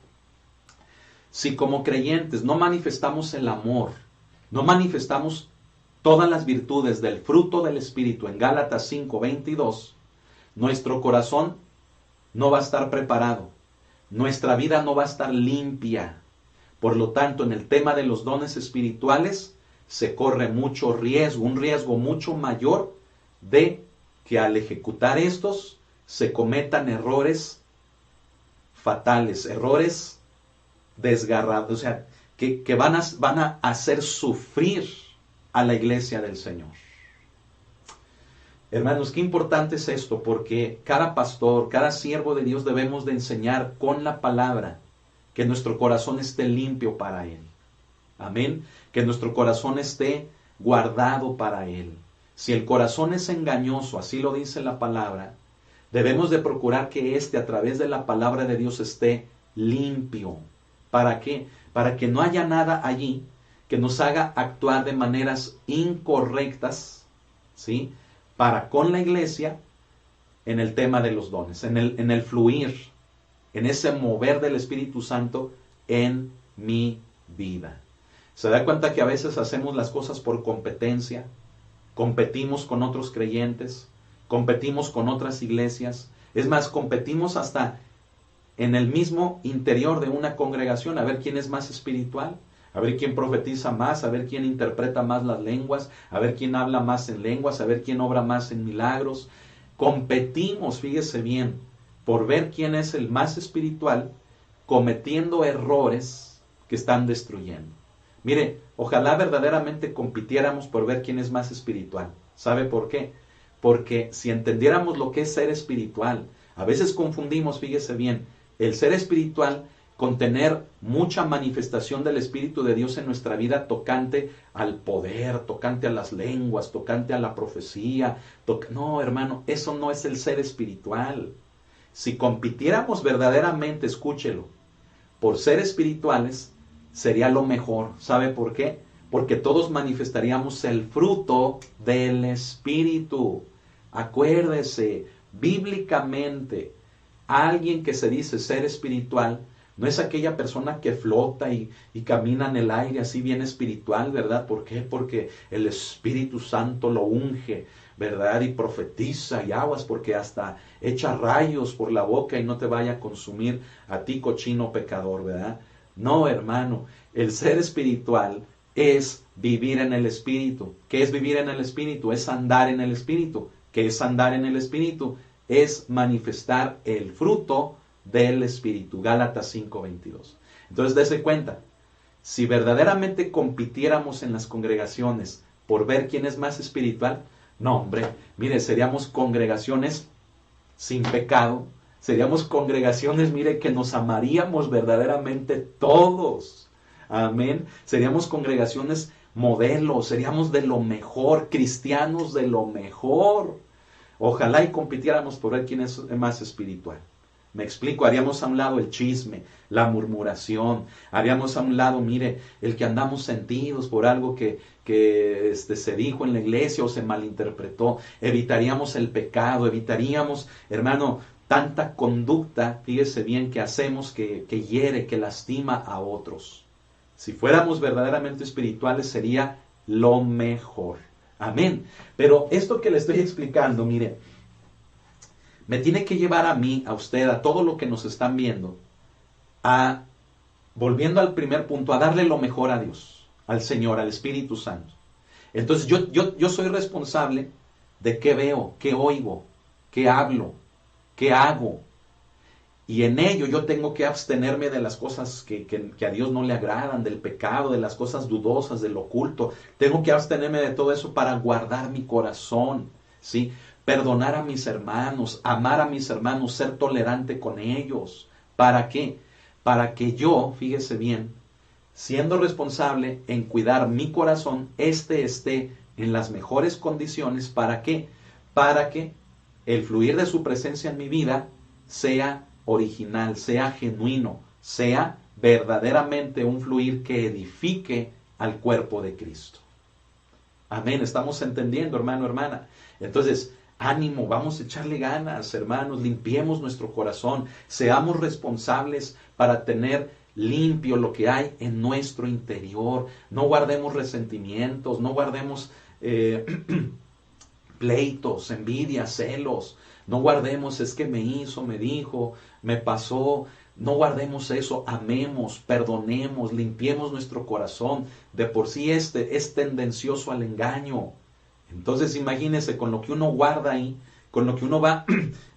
Si como creyentes no manifestamos el amor, no manifestamos todas las virtudes del fruto del Espíritu en Gálatas 5:22, nuestro corazón no va a estar preparado, nuestra vida no va a estar limpia. Por lo tanto, en el tema de los dones espirituales se corre mucho riesgo, un riesgo mucho mayor de que al ejecutar estos se cometan errores fatales, errores desgarrados, o sea, que van a hacer sufrir a la iglesia del Señor. Hermanos, qué importante es esto, porque cada pastor, cada siervo de Dios debemos de enseñar con la palabra que nuestro corazón esté limpio para Él. Amén. Que nuestro corazón esté guardado para Él. Si el corazón es engañoso, así lo dice la palabra, debemos de procurar que éste a través de la palabra de Dios esté limpio. ¿Para qué? Para que no haya nada allí que nos haga actuar de maneras incorrectas, ¿sí? Para con la iglesia en el tema de los dones, en el fluir, en ese mover del Espíritu Santo en mi vida. ¿Se da cuenta que a veces hacemos las cosas por competencia? Competimos con otros creyentes, competimos con otras iglesias, es más, competimos hasta en el mismo interior de una congregación, a ver quién es más espiritual, a ver quién profetiza más, a ver quién interpreta más las lenguas, a ver quién habla más en lenguas, a ver quién obra más en milagros. Competimos, fíjese bien, por ver quién es el más espiritual, cometiendo errores que están destruyendo. Mire, ojalá verdaderamente compitiéramos por ver quién es más espiritual. ¿Sabe por qué? Porque si entendiéramos lo que es ser espiritual, a veces confundimos, fíjese bien, el ser espiritual con tener mucha manifestación del Espíritu de Dios en nuestra vida tocante al poder, tocante a las lenguas, tocante a la profecía. No, hermano, eso no es el ser espiritual. Si compitiéramos verdaderamente, escúchelo, por ser espirituales, sería lo mejor. ¿Sabe por qué? Porque todos manifestaríamos el fruto del Espíritu. Acuérdese, bíblicamente, alguien que se dice ser espiritual no es aquella persona que flota y camina en el aire así bien espiritual, ¿verdad? ¿Por qué? Porque el Espíritu Santo lo unge, ¿verdad? Y profetiza y aguas porque hasta echa rayos por la boca y no te vaya a consumir a ti, cochino pecador, ¿verdad? No, hermano, el ser espiritual es vivir en el Espíritu. ¿Qué es vivir en el Espíritu? Es andar en el Espíritu. ¿Qué es andar en el Espíritu? Es manifestar el fruto del Espíritu. Gálatas 5:22. Entonces, dése cuenta, si verdaderamente compitiéramos en las congregaciones por ver quién es más espiritual, no, hombre, mire, seríamos congregaciones sin pecado, seríamos congregaciones, mire, que nos amaríamos verdaderamente todos. Amén. Seríamos congregaciones modelos, seríamos de lo mejor, cristianos de lo mejor. Ojalá y compitiéramos por ver quién es más espiritual. Me explico, haríamos a un lado el chisme, la murmuración, haríamos a un lado, mire, el que andamos sentidos por algo que se dijo en la iglesia o se malinterpretó. Evitaríamos el pecado, evitaríamos, hermano, tanta conducta, fíjese bien, que hacemos que hiere, que lastima a otros. Si fuéramos verdaderamente espirituales sería lo mejor. Amén. Pero esto que le estoy explicando, mire, me tiene que llevar a mí, a usted, a todo lo que nos están viendo, a, volviendo al primer punto, a darle lo mejor a Dios, al Señor, al Espíritu Santo. Entonces yo soy responsable de qué veo, qué oigo, qué hablo, qué hago. Y en ello yo tengo que abstenerme de las cosas que a Dios no le agradan, del pecado, de las cosas dudosas, del oculto. Tengo que abstenerme de todo eso para guardar mi corazón, ¿sí? Perdonar a mis hermanos, amar a mis hermanos, ser tolerante con ellos. ¿Para qué? Para que yo, fíjese bien, siendo responsable en cuidar mi corazón, esté en las mejores condiciones. ¿Para qué? Para que el fluir de su presencia en mi vida sea original, sea genuino, sea verdaderamente un fluir que edifique al cuerpo de Cristo. Amén, estamos entendiendo, hermano, hermana. Entonces, ánimo, vamos a echarle ganas, hermanos, limpiemos nuestro corazón, seamos responsables para tener limpio lo que hay en nuestro interior. No guardemos resentimientos, no guardemos pleitos, envidias, celos. No guardemos, es que me hizo, me dijo, me pasó. No guardemos eso, amemos, perdonemos, limpiemos nuestro corazón. De por sí es tendencioso al engaño. Entonces imagínese, con lo que uno guarda ahí, con lo que uno va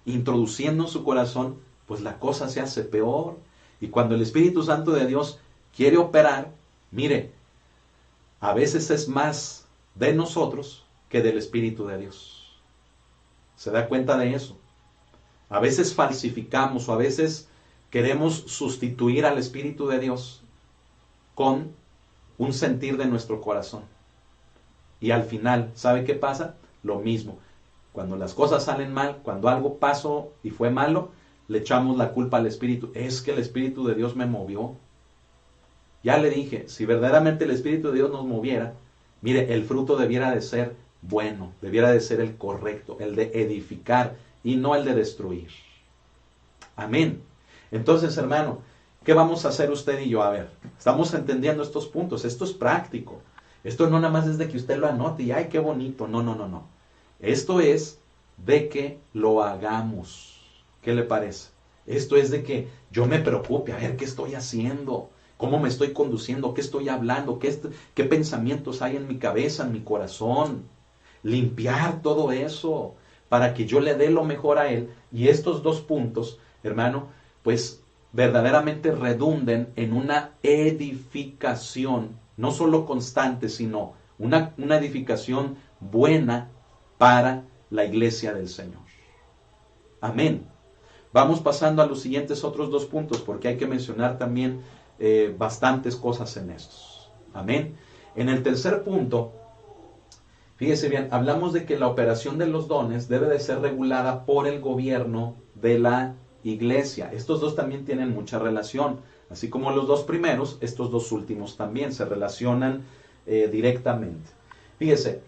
introduciendo en su corazón, pues la cosa se hace peor. Y cuando el Espíritu Santo de Dios quiere operar, mire, a veces es más de nosotros que del Espíritu de Dios. ¿Se da cuenta de eso? A veces falsificamos o a veces queremos sustituir al Espíritu de Dios con un sentir de nuestro corazón. Y al final, ¿sabe qué pasa? Lo mismo. Cuando las cosas salen mal, cuando algo pasó y fue malo, le echamos la culpa al Espíritu. Es que el Espíritu de Dios me movió. Ya le dije, si verdaderamente el Espíritu de Dios nos moviera, mire, el fruto debiera de ser bueno, debiera de ser el correcto, el de edificar y no el de destruir. Amén. Entonces, hermano, ¿qué vamos a hacer usted y yo? A ver, estamos entendiendo estos puntos. Esto es práctico. Esto no nada más es de que usted lo anote y ¡ay, qué bonito! No, no, no, no. Esto es de que lo hagamos. ¿Qué le parece? Esto es de que yo me preocupe, a ver qué estoy haciendo, cómo me estoy conduciendo, qué estoy hablando, qué pensamientos hay en mi cabeza, en mi corazón. Limpiar todo eso para que yo le dé lo mejor a Él. Y estos dos puntos, hermano, pues verdaderamente redunden en una edificación, no solo constante, sino una edificación buena para la iglesia del Señor. Amén. Vamos pasando a los siguientes otros dos puntos, porque hay que mencionar también bastantes cosas en estos. Amén. En el tercer punto, fíjese bien, hablamos de que la operación de los dones debe de ser regulada por el gobierno de la iglesia. Estos dos también tienen mucha relación. Así como los dos primeros, estos dos últimos también se relacionan directamente. Fíjese,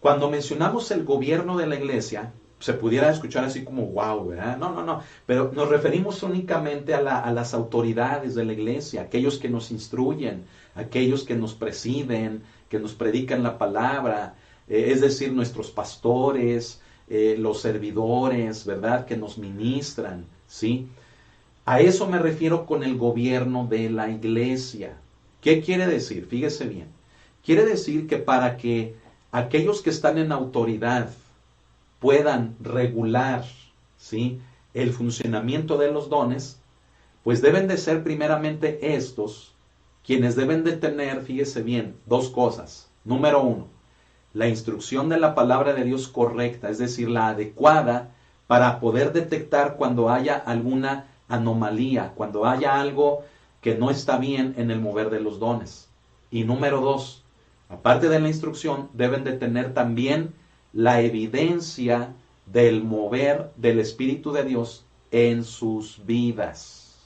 cuando mencionamos el gobierno de la iglesia, se pudiera escuchar así como wow, ¿verdad? No, no, no. Pero nos referimos únicamente a las autoridades de la iglesia, aquellos que nos instruyen, aquellos que nos presiden, que nos predican la palabra, es decir, nuestros pastores, los servidores, ¿verdad? Que nos ministran, ¿sí? A eso me refiero con el gobierno de la iglesia. ¿Qué quiere decir? Fíjese bien. Quiere decir que para que aquellos que están en autoridad puedan regular, ¿sí?, el funcionamiento de los dones, pues deben de ser primeramente estos quienes deben de tener, fíjese bien, dos cosas. Número uno, la instrucción de la palabra de Dios correcta, es decir, la adecuada para poder detectar cuando haya alguna anomalía, cuando haya algo que no está bien en el mover de los dones. Y número dos, aparte de la instrucción, deben de tener también la evidencia del mover del Espíritu de Dios en sus vidas.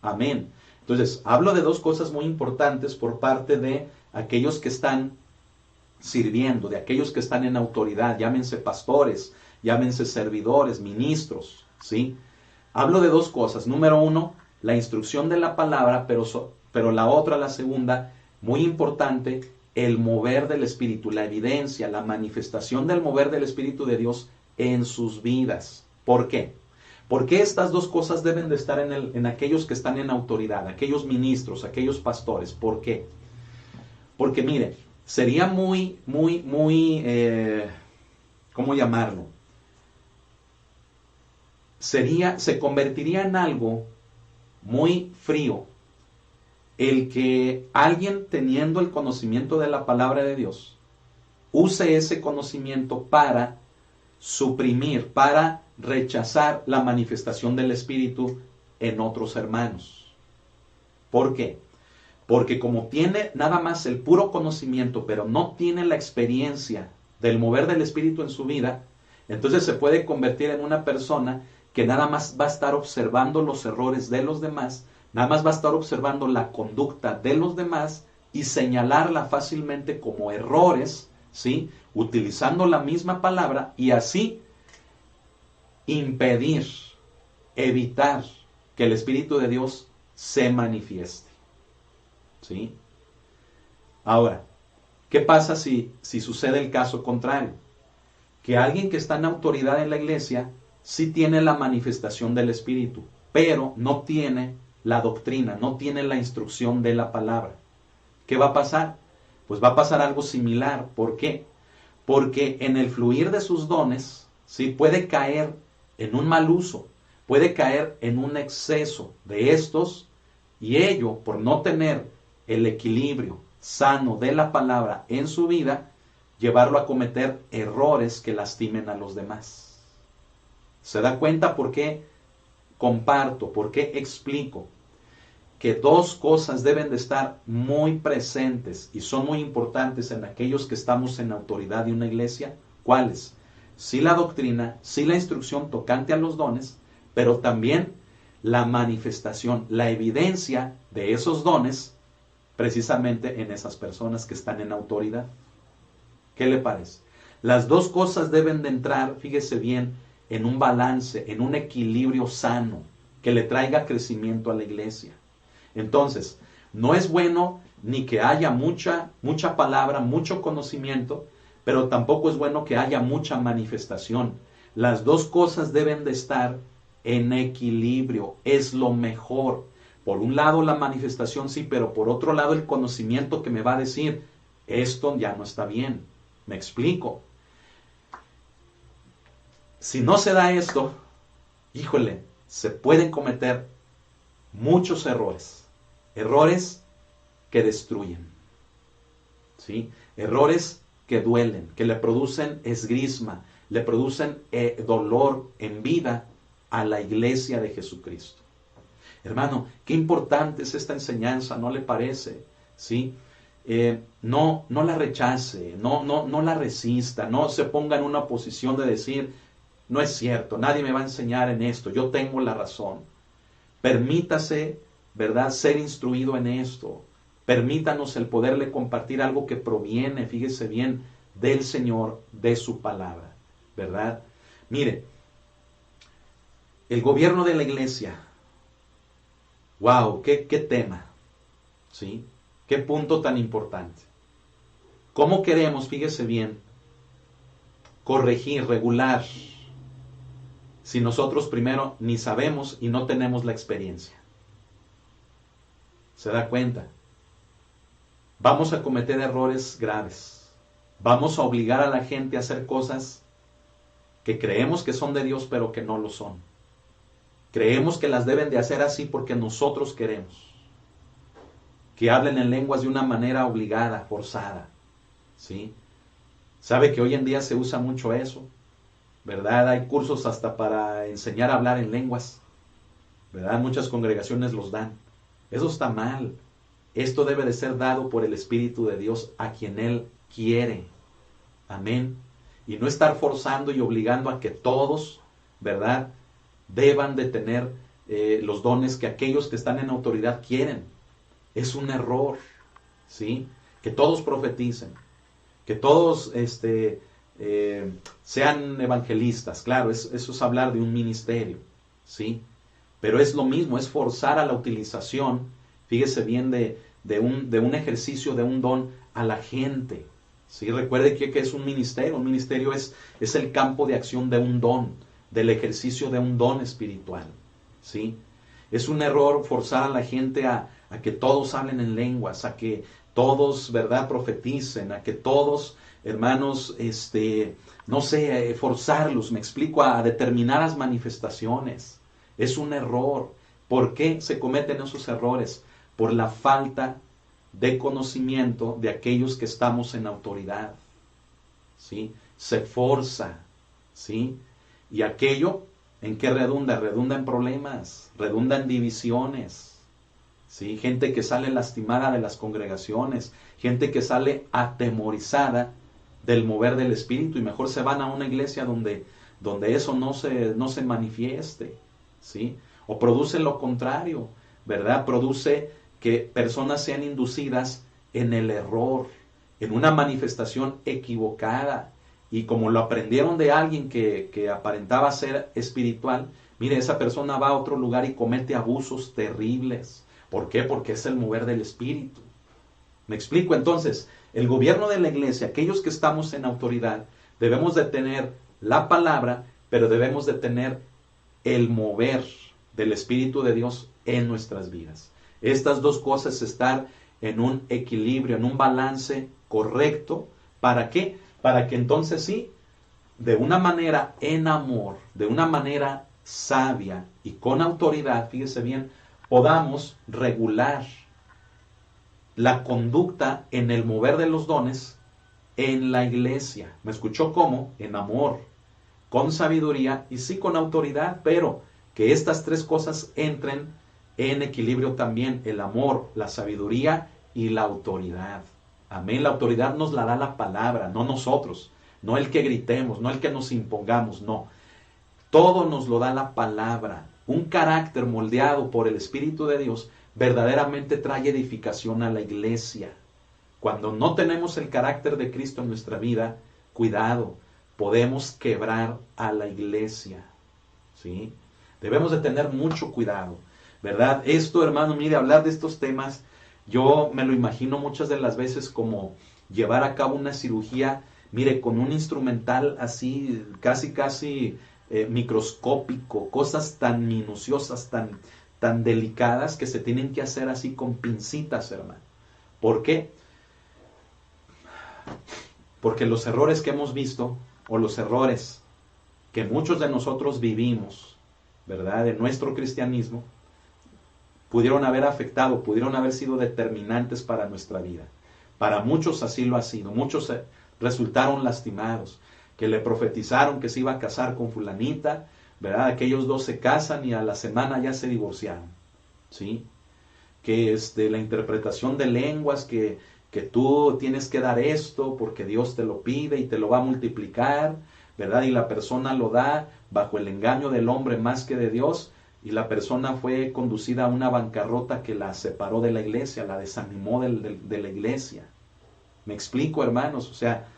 Amén. Entonces, hablo de dos cosas muy importantes por parte de aquellos que están sirviendo, de aquellos que están en autoridad, llámense pastores, llámense servidores, ministros, ¿sí? Hablo de dos cosas. Número uno, la instrucción de la palabra, pero la otra, la segunda, muy importante, el mover del Espíritu, la evidencia, la manifestación del mover del Espíritu de Dios en sus vidas. ¿Por qué? Porque estas dos cosas deben de estar en aquellos que están en autoridad, aquellos ministros, aquellos pastores. ¿Por qué? Porque mire, sería muy, ¿cómo llamarlo? Se convertiría en algo muy frío el que alguien teniendo el conocimiento de la palabra de Dios use ese conocimiento para suprimir, para rechazar la manifestación del Espíritu en otros hermanos. ¿Por qué? Porque como tiene nada más el puro conocimiento, pero no tiene la experiencia del mover del Espíritu en su vida, entonces se puede convertir en una persona que nada más va a estar observando los errores de los demás, nada más va a estar observando la conducta de los demás y señalarla fácilmente como errores, ¿sí? Utilizando la misma palabra y así impedir, evitar que el Espíritu de Dios se manifieste. ¿Sí? Ahora, ¿qué pasa si sucede el caso contrario? Que alguien que está en autoridad en la iglesia sí tiene la manifestación del Espíritu, pero no tiene la doctrina, no tiene la instrucción de la palabra. ¿Qué va a pasar? Pues va a pasar algo similar. ¿Por qué? Porque en el fluir de sus dones, ¿sí? Puede caer en un mal uso, puede caer en un exceso de estos, y ello, por no tener el equilibrio sano de la palabra en su vida, llevarlo a cometer errores que lastimen a los demás. ¿Se da cuenta por qué comparto, por qué explico que dos cosas deben de estar muy presentes y son muy importantes en aquellos que estamos en autoridad de una iglesia? ¿Cuáles? Sí, la doctrina, sí, la instrucción tocante a los dones, pero también la manifestación, la evidencia de esos dones precisamente en esas personas que están en autoridad. ¿Qué le parece? Las dos cosas deben de entrar, fíjese bien, en un balance, en un equilibrio sano, que le traiga crecimiento a la iglesia. Entonces, no es bueno ni que haya mucha palabra, mucho conocimiento, pero tampoco es bueno que haya mucha manifestación. Las dos cosas deben de estar en equilibrio, es lo mejor. Por un lado la manifestación sí, pero por otro lado el conocimiento que me va a decir, esto ya no está bien. ¿Me explico? Si no se da esto, híjole, se pueden cometer muchos errores. Errores que destruyen. ¿Sí? Errores que duelen, que le producen esgrisma, le producen dolor en vida a la iglesia de Jesucristo. Hermano, qué importante es esta enseñanza, ¿no le parece? ¿Sí? No la rechace, no la resista, no se ponga en una posición de decir, no es cierto, nadie me va a enseñar en esto, yo tengo la razón. Permítase, ¿verdad?, ser instruido en esto. Permítanos el poderle compartir algo que proviene, fíjese bien, del Señor, de su palabra, ¿verdad? Mire, el gobierno de la iglesia, wow, qué tema, ¿sí? Qué punto tan importante. ¿Cómo queremos, fíjese bien, corregir, regular, si nosotros primero ni sabemos y no tenemos la experiencia? ¿Se da cuenta? Vamos a cometer errores graves. Vamos a obligar a la gente a hacer cosas que creemos que son de Dios, pero que no lo son. Creemos que las deben de hacer así porque nosotros queremos. Que hablen en lenguas de una manera obligada, forzada. ¿Sí? ¿Sabe que hoy en día se usa mucho eso? ¿Verdad? Hay cursos hasta para enseñar a hablar en lenguas. ¿Verdad? Muchas congregaciones los dan. Eso está mal. Esto debe de ser dado por el Espíritu de Dios a quien Él quiere. Amén. y no estar forzando y obligando a que todos, ¿verdad?, deban de tener los dones que aquellos que están en autoridad quieren. Es un error, ¿sí? Que todos profeticen, que todos sean evangelistas. Claro, eso es hablar de un ministerio, ¿sí? Pero es lo mismo, es forzar a la utilización, fíjese bien, de un ejercicio, de un don a la gente, ¿sí? Recuerde que es un ministerio es el campo de acción de un don, del ejercicio de un don espiritual, ¿sí? Es un error forzar a la gente a que todos hablen en lenguas, a que todos, ¿verdad?, profeticen, a que todos, hermanos, no sé, forzarlos, me explico, a determinadas manifestaciones. Es un error. ¿Por qué se cometen esos errores? Por la falta de conocimiento de aquellos que estamos en autoridad, ¿sí? Se forza, ¿sí? Y aquello, ¿en qué redunda? Redunda en problemas, redunda en divisiones, ¿sí? Gente que sale lastimada de las congregaciones, gente que sale atemorizada del mover del Espíritu y mejor se van a una iglesia donde eso no se manifieste, ¿sí? O produce lo contrario, ¿verdad? Produce que personas sean inducidas en el error, en una manifestación equivocada. Y como lo aprendieron de alguien que aparentaba ser espiritual, mire, esa persona va a otro lugar y comete abusos terribles. ¿Por qué? Porque es el mover del Espíritu. ¿Me explico? Entonces, el gobierno de la iglesia, aquellos que estamos en autoridad, debemos de tener la palabra, pero debemos de tener el mover del Espíritu de Dios en nuestras vidas. Estas dos cosas, estar en un equilibrio, en un balance correcto. ¿Para qué? Para que entonces sí, de una manera en amor, de una manera sabia y con autoridad, fíjese bien, podamos regular la conducta en el mover de los dones en la iglesia. ¿Me escuchó cómo? En amor, con sabiduría y sí con autoridad, pero que estas tres cosas entren en equilibrio también: el amor, la sabiduría y la autoridad. Amén. La autoridad nos la da la palabra, no nosotros, no el que gritemos, no el que nos impongamos, no. Todo nos lo da la palabra. Un carácter moldeado por el Espíritu de Dios verdaderamente trae edificación a la iglesia. Cuando no tenemos el carácter de Cristo en nuestra vida, cuidado, podemos quebrar a la iglesia, ¿sí? Debemos de tener mucho cuidado, ¿verdad? Esto, hermano, mire, hablar de estos temas, yo me lo imagino muchas de las veces como llevar a cabo una cirugía, mire, con un instrumental así, casi microscópico, cosas tan minuciosas, tan delicadas, que se tienen que hacer así con pincitas, hermano. ¿Por qué? Porque los errores que hemos visto, o los errores que muchos de nosotros vivimos, ¿verdad?, en nuestro cristianismo, pudieron haber afectado, pudieron haber sido determinantes para nuestra vida. Para muchos así lo ha sido. Muchos resultaron lastimados, que le profetizaron que se iba a casar con fulanita, ¿verdad? Aquellos dos se casan y a la semana ya se divorciaron, ¿sí? Que la interpretación de lenguas, que tú tienes que dar esto porque Dios te lo pide y te lo va a multiplicar, ¿verdad? Y la persona lo da bajo el engaño del hombre más que de Dios, y la persona fue conducida a una bancarrota que la separó de la iglesia, la desanimó de la iglesia. ¿Me explico, hermanos? O sea,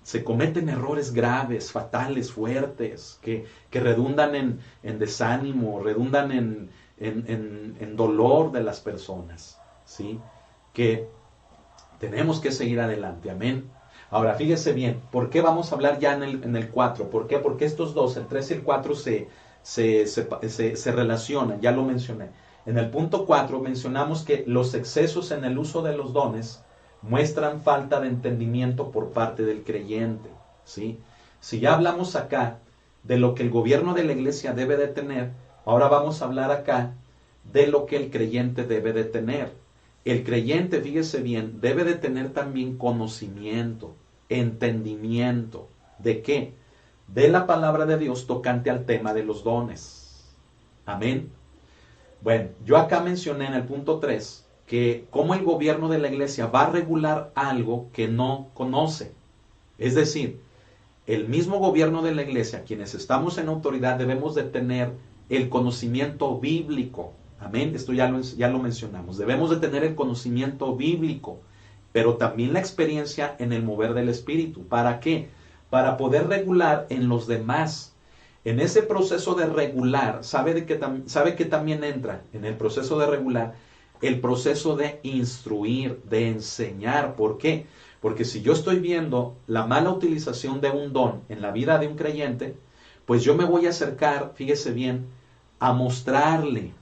se cometen errores graves, fatales, fuertes, que redundan en desánimo, redundan en dolor de las personas, ¿sí? Que tenemos que seguir adelante, amén. Ahora, fíjese bien, ¿por qué vamos a hablar ya en el 4? ¿Por qué? Porque estos dos, el 3 y el 4, se relacionan, ya lo mencioné. En el punto 4 mencionamos que los excesos en el uso de los dones muestran falta de entendimiento por parte del creyente, ¿sí? Si ya hablamos acá de lo que el gobierno de la iglesia debe de tener, ahora vamos a hablar acá de lo que el creyente debe de tener. El creyente, fíjese bien, debe de tener también conocimiento, entendimiento. ¿De qué? De la palabra de Dios tocante al tema de los dones. Amén. Bueno, yo acá mencioné en el punto 3 que cómo el gobierno de la iglesia va a regular algo que no conoce. Es decir, el mismo gobierno de la iglesia, quienes estamos en autoridad, debemos de tener el conocimiento bíblico. Amén. Esto ya lo mencionamos. Debemos de tener el conocimiento bíblico, pero también la experiencia en el mover del Espíritu. ¿Para qué? Para poder regular en los demás. En ese proceso de regular, ¿sabe que también entra en el proceso de regular el proceso de instruir, de enseñar? ¿Por qué? Porque si yo estoy viendo la mala utilización de un don en la vida de un creyente, pues yo me voy a acercar, fíjese bien, a mostrarle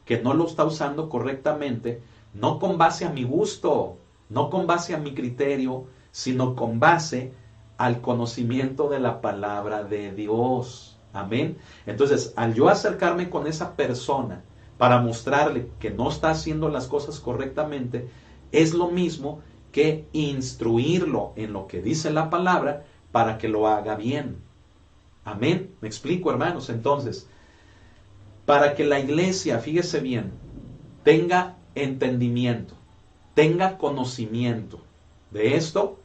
que no lo está usando correctamente, no con base a mi gusto, no con base a mi criterio, sino con base al conocimiento de la palabra de Dios. Amén. Entonces, al yo acercarme con esa persona para mostrarle que no está haciendo las cosas correctamente, es lo mismo que instruirlo en lo que dice la palabra para que lo haga bien. Amén. ¿Me explico, hermanos? Entonces, para que la iglesia, fíjese bien, tenga entendimiento, tenga conocimiento de esto,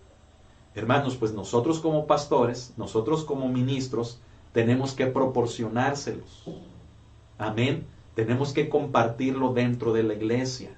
hermanos, pues nosotros como pastores, nosotros como ministros, tenemos que proporcionárselos. Amén. Tenemos que compartirlo dentro de la iglesia.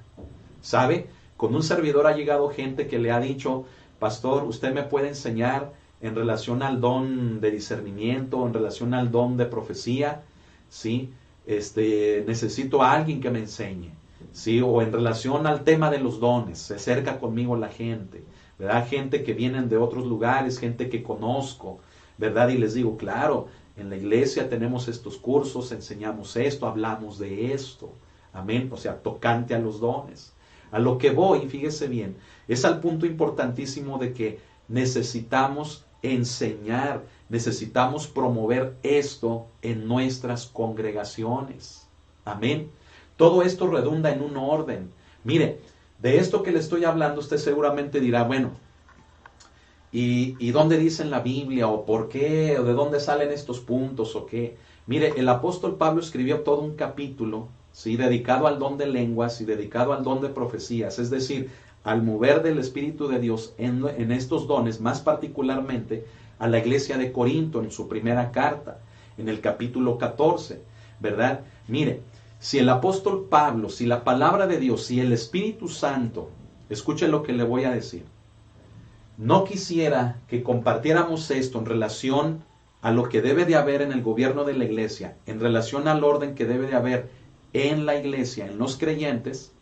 ¿Sabe? Con un servidor ha llegado gente que le ha dicho, pastor, usted me puede enseñar en relación al don de discernimiento, en relación al don de profecía, ¿sí? Necesito a alguien que me enseñe, ¿sí? O en relación al tema de los dones, se acerca conmigo la gente, ¿verdad? Gente que vienen de otros lugares, gente que conozco, ¿verdad? Y les digo, claro, en la iglesia tenemos estos cursos, enseñamos esto, hablamos de esto, amén, o sea, tocante a los dones. A lo que voy, fíjese bien, es al punto importantísimo de que necesitamos enseñar, necesitamos promover esto en nuestras congregaciones. Amén. Todo esto redunda en un orden. Mire, de esto que le estoy hablando, usted seguramente dirá, bueno, ¿y dónde dice en la Biblia? ¿O por qué? ¿O de dónde salen estos puntos? ¿O qué? Mire, el apóstol Pablo escribió todo un capítulo, ¿sí? Dedicado al don de lenguas y dedicado al don de profecías, es decir, al mover del Espíritu de Dios en estos dones, más particularmente a la iglesia de Corinto en su primera carta, en el capítulo 14, ¿verdad? Mire, si el apóstol Pablo, si la palabra de Dios, si el Espíritu Santo, escuche lo que le voy a decir, no quisiera que compartiéramos esto en relación a lo que debe de haber en el gobierno de la iglesia, en relación al orden que debe de haber en la iglesia, en los creyentes,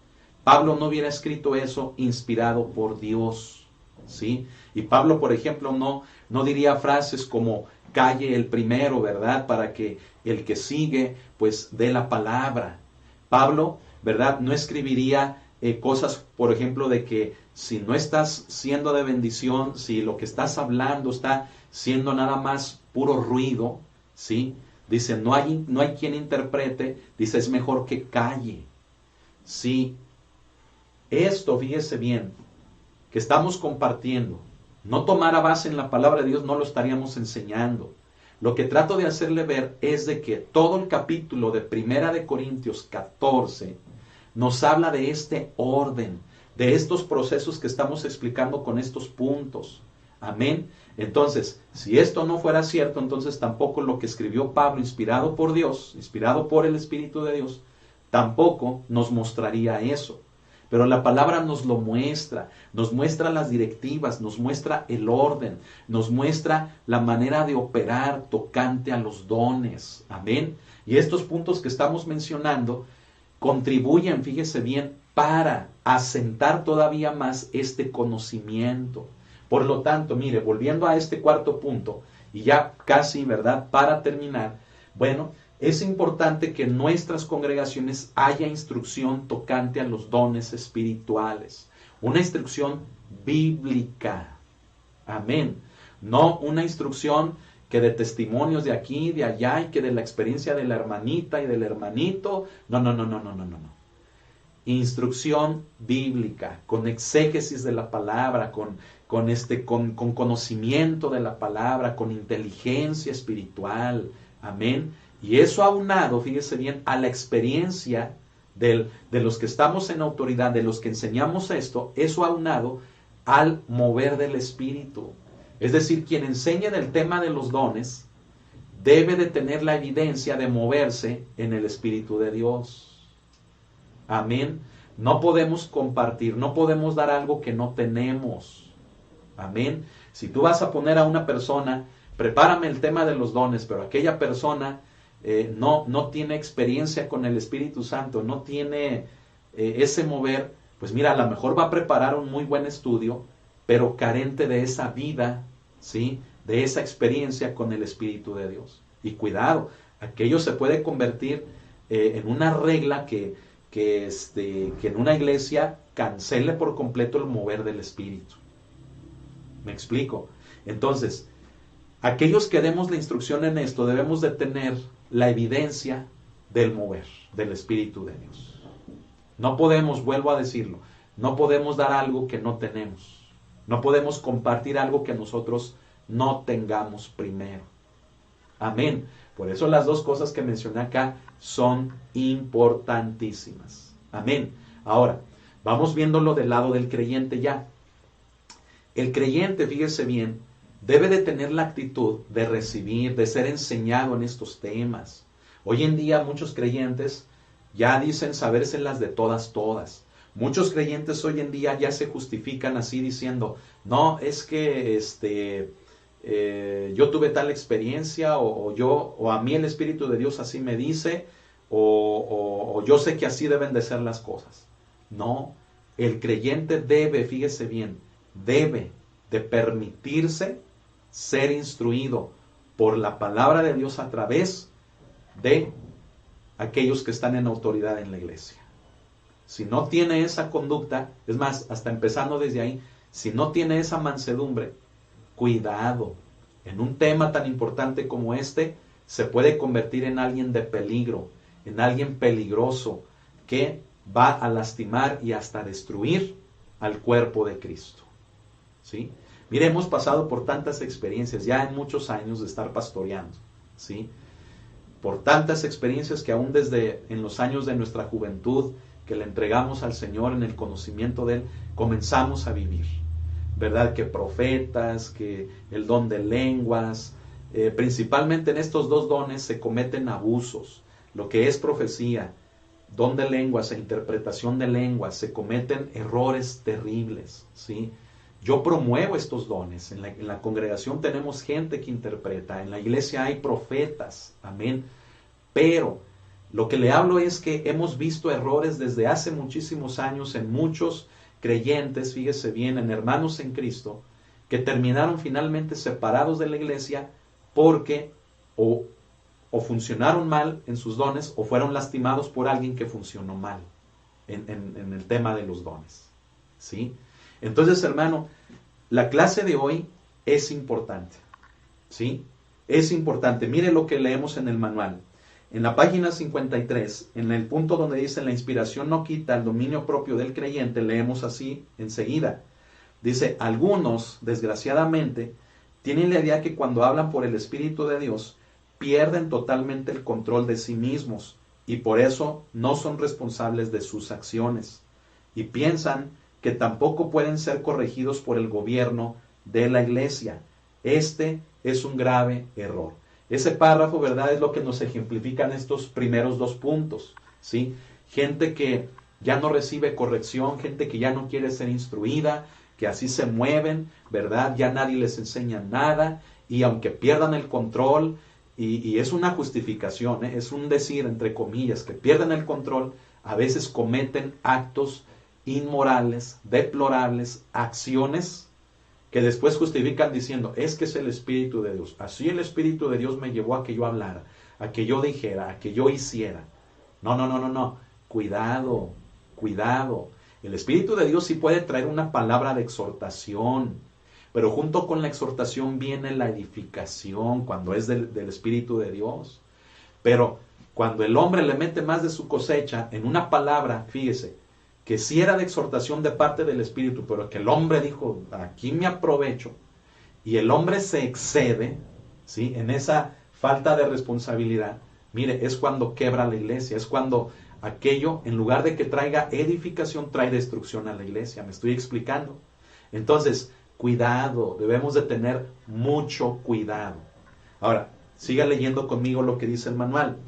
Pablo no hubiera escrito eso inspirado por Dios, ¿sí? Y Pablo, por ejemplo, no diría frases como calle el primero, ¿verdad? Para que el que sigue, pues, dé la palabra. Pablo, ¿verdad? No escribiría cosas, por ejemplo, de que si no estás siendo de bendición, si lo que estás hablando está siendo nada más puro ruido, ¿sí? Dice, no hay quien interprete, dice, es mejor que calle. Si esto, fíjese bien, que estamos compartiendo, no tomara base en la palabra de Dios, no lo estaríamos enseñando. Lo que trato de hacerle ver es de que todo el capítulo de Primera de Corintios 14 nos habla de este orden, de estos procesos que estamos explicando con estos puntos. Amén. Entonces, si esto no fuera cierto, entonces tampoco lo que escribió Pablo, inspirado por Dios, inspirado por el Espíritu de Dios, tampoco nos mostraría eso. Pero la palabra nos lo muestra, nos muestra las directivas, nos muestra el orden, nos muestra la manera de operar tocante a los dones. Amén. Y estos puntos que estamos mencionando contribuyen, fíjese bien, para asentar todavía más este conocimiento. Por lo tanto, mire, volviendo a este cuarto punto, y ya casi, ¿verdad?, para terminar, bueno, es importante que en nuestras congregaciones haya instrucción tocante a los dones espirituales. Una instrucción bíblica. Amén. No una instrucción que de testimonios de aquí, de allá, y que de la experiencia de la hermanita y del hermanito. No. Instrucción bíblica, con exégesis de la palabra, con conocimiento de la palabra, con inteligencia espiritual. Amén. Y eso aunado, fíjese bien, a la experiencia de los que estamos en autoridad, de los que enseñamos esto, eso aunado al mover del Espíritu. Es decir, quien enseñe del tema de los dones debe de tener la evidencia de moverse en el Espíritu de Dios. Amén. No podemos compartir, no podemos dar algo que no tenemos. Amén. Si tú vas a poner a una persona, prepárame el tema de los dones, pero aquella persona no tiene experiencia con el Espíritu Santo, no tiene ese mover, pues mira, a lo mejor va a preparar un muy buen estudio, pero carente de esa vida, ¿sí? De esa experiencia con el Espíritu de Dios. Y cuidado, aquello se puede convertir en una regla que en una iglesia cancele por completo el mover del Espíritu. ¿Me explico? Entonces, aquellos que demos la instrucción en esto, debemos de tener la evidencia del mover del Espíritu de Dios. No podemos, vuelvo a decirlo, no podemos dar algo que no tenemos. No podemos compartir algo que nosotros no tengamos primero. Amén. Por eso las dos cosas que mencioné acá son importantísimas. Amén. Ahora, vamos viéndolo del lado del creyente ya. El creyente, fíjese bien, debe de tener la actitud de recibir, de ser enseñado en estos temas. Hoy en día muchos creyentes ya dicen sabérselas de todas. Muchos creyentes hoy en día ya se justifican así diciendo, no, es que yo tuve tal experiencia o a mí el Espíritu de Dios así me dice o yo sé que así deben de ser las cosas. No, el creyente debe, fíjese bien, debe de permitirse ser instruido por la palabra de Dios a través de aquellos que están en autoridad en la iglesia. Si no tiene esa conducta, es más, hasta empezando desde ahí, si no tiene esa mansedumbre, cuidado, en un tema tan importante como este, se puede convertir en alguien de peligro, en alguien peligroso, que va a lastimar y hasta destruir al cuerpo de Cristo. ¿Sí? Mire, hemos pasado por tantas experiencias, ya en muchos años de estar pastoreando, ¿sí? Por tantas experiencias que aún desde en los años de nuestra juventud, que le entregamos al Señor en el conocimiento de Él, comenzamos a vivir, ¿verdad? Que profetas, que el don de lenguas, principalmente en estos dos dones se cometen abusos. Lo que es profecía, don de lenguas e interpretación de lenguas, se cometen errores terribles, ¿sí? Yo promuevo estos dones. En la congregación tenemos gente que interpreta. En la iglesia hay profetas. Amén. Pero lo que le hablo es que hemos visto errores desde hace muchísimos años en muchos creyentes, fíjese bien, en hermanos en Cristo, que terminaron finalmente separados de la iglesia porque o funcionaron mal en sus dones o fueron lastimados por alguien que funcionó mal en el tema de los dones. ¿Sí? Entonces, hermano, la clase de hoy es importante, ¿sí? Es importante. Mire lo que leemos en el manual. En la página 53, en el punto donde dice la inspiración no quita el dominio propio del creyente, leemos así enseguida. Dice, algunos, desgraciadamente, tienen la idea que cuando hablan por el Espíritu de Dios, pierden totalmente el control de sí mismos y por eso no son responsables de sus acciones. Y piensan que tampoco pueden ser corregidos por el gobierno de la iglesia. Este es un grave error. Ese párrafo, ¿verdad?, es lo que nos ejemplifican estos primeros dos puntos, ¿sí? Gente que ya no recibe corrección, gente que ya no quiere ser instruida, que así se mueven, ¿verdad? Ya nadie les enseña nada, y aunque pierdan el control, y es una justificación, es un decir, entre comillas, que pierden el control, a veces cometen actos inmorales, deplorables, acciones que después justifican diciendo, es que es el Espíritu de Dios. Así el Espíritu de Dios me llevó a que yo hablara, a que yo dijera, a que yo hiciera. No. Cuidado. El Espíritu de Dios sí puede traer una palabra de exhortación, pero junto con la exhortación viene la edificación cuando es del Espíritu de Dios. Pero cuando el hombre le mete más de su cosecha en una palabra, fíjese, que sí era de exhortación de parte del Espíritu, pero que el hombre dijo, aquí me aprovecho, y el hombre se excede, ¿sí?, en esa falta de responsabilidad, mire, es cuando quebra la iglesia, es cuando aquello, en lugar de que traiga edificación, trae destrucción a la iglesia. ¿Me estoy explicando? Entonces, cuidado, debemos de tener mucho cuidado. Ahora, siga leyendo conmigo lo que dice el manual.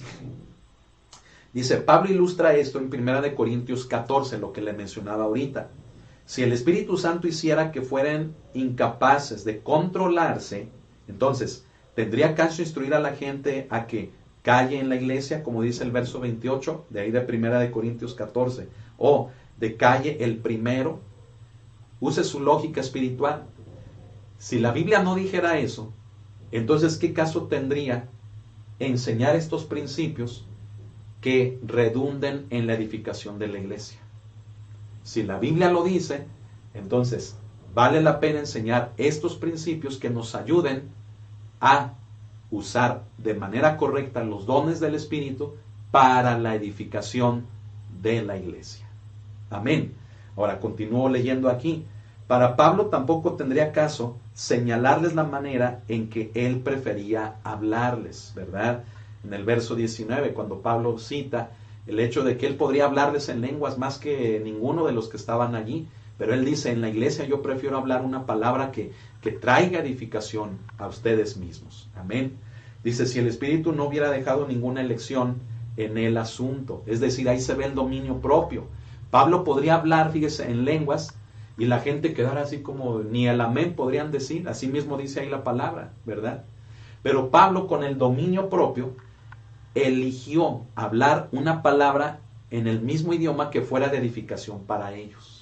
Dice, Pablo ilustra esto en 1 Corintios 14, lo que le mencionaba ahorita. Si el Espíritu Santo hiciera que fueran incapaces de controlarse, entonces, ¿tendría caso instruir a la gente a que calle en la iglesia, como dice el verso 28, de ahí de 1 Corintios 14, o de calle el primero? Use su lógica espiritual. Si la Biblia no dijera eso, entonces, ¿qué caso tendría enseñar estos principios que redunden en la edificación de la iglesia? Si la Biblia lo dice, entonces vale la pena enseñar estos principios que nos ayuden a usar de manera correcta los dones del Espíritu para la edificación de la iglesia. Amén. Ahora continúo leyendo aquí. Para Pablo tampoco tendría caso señalarles la manera en que él prefería hablarles, ¿verdad? En el verso 19, cuando Pablo cita el hecho de que él podría hablarles en lenguas más que ninguno de los que estaban allí, pero él dice, en la iglesia yo prefiero hablar una palabra que traiga edificación a ustedes mismos. Amén. Dice, si el Espíritu no hubiera dejado ninguna elección en el asunto, es decir, ahí se ve el dominio propio. Pablo podría hablar, fíjese, en lenguas, y la gente quedara así como, ni el amén podrían decir, así mismo dice ahí la palabra, ¿verdad? Pero Pablo, con el dominio propio, eligió hablar una palabra en el mismo idioma que fuera de edificación para ellos.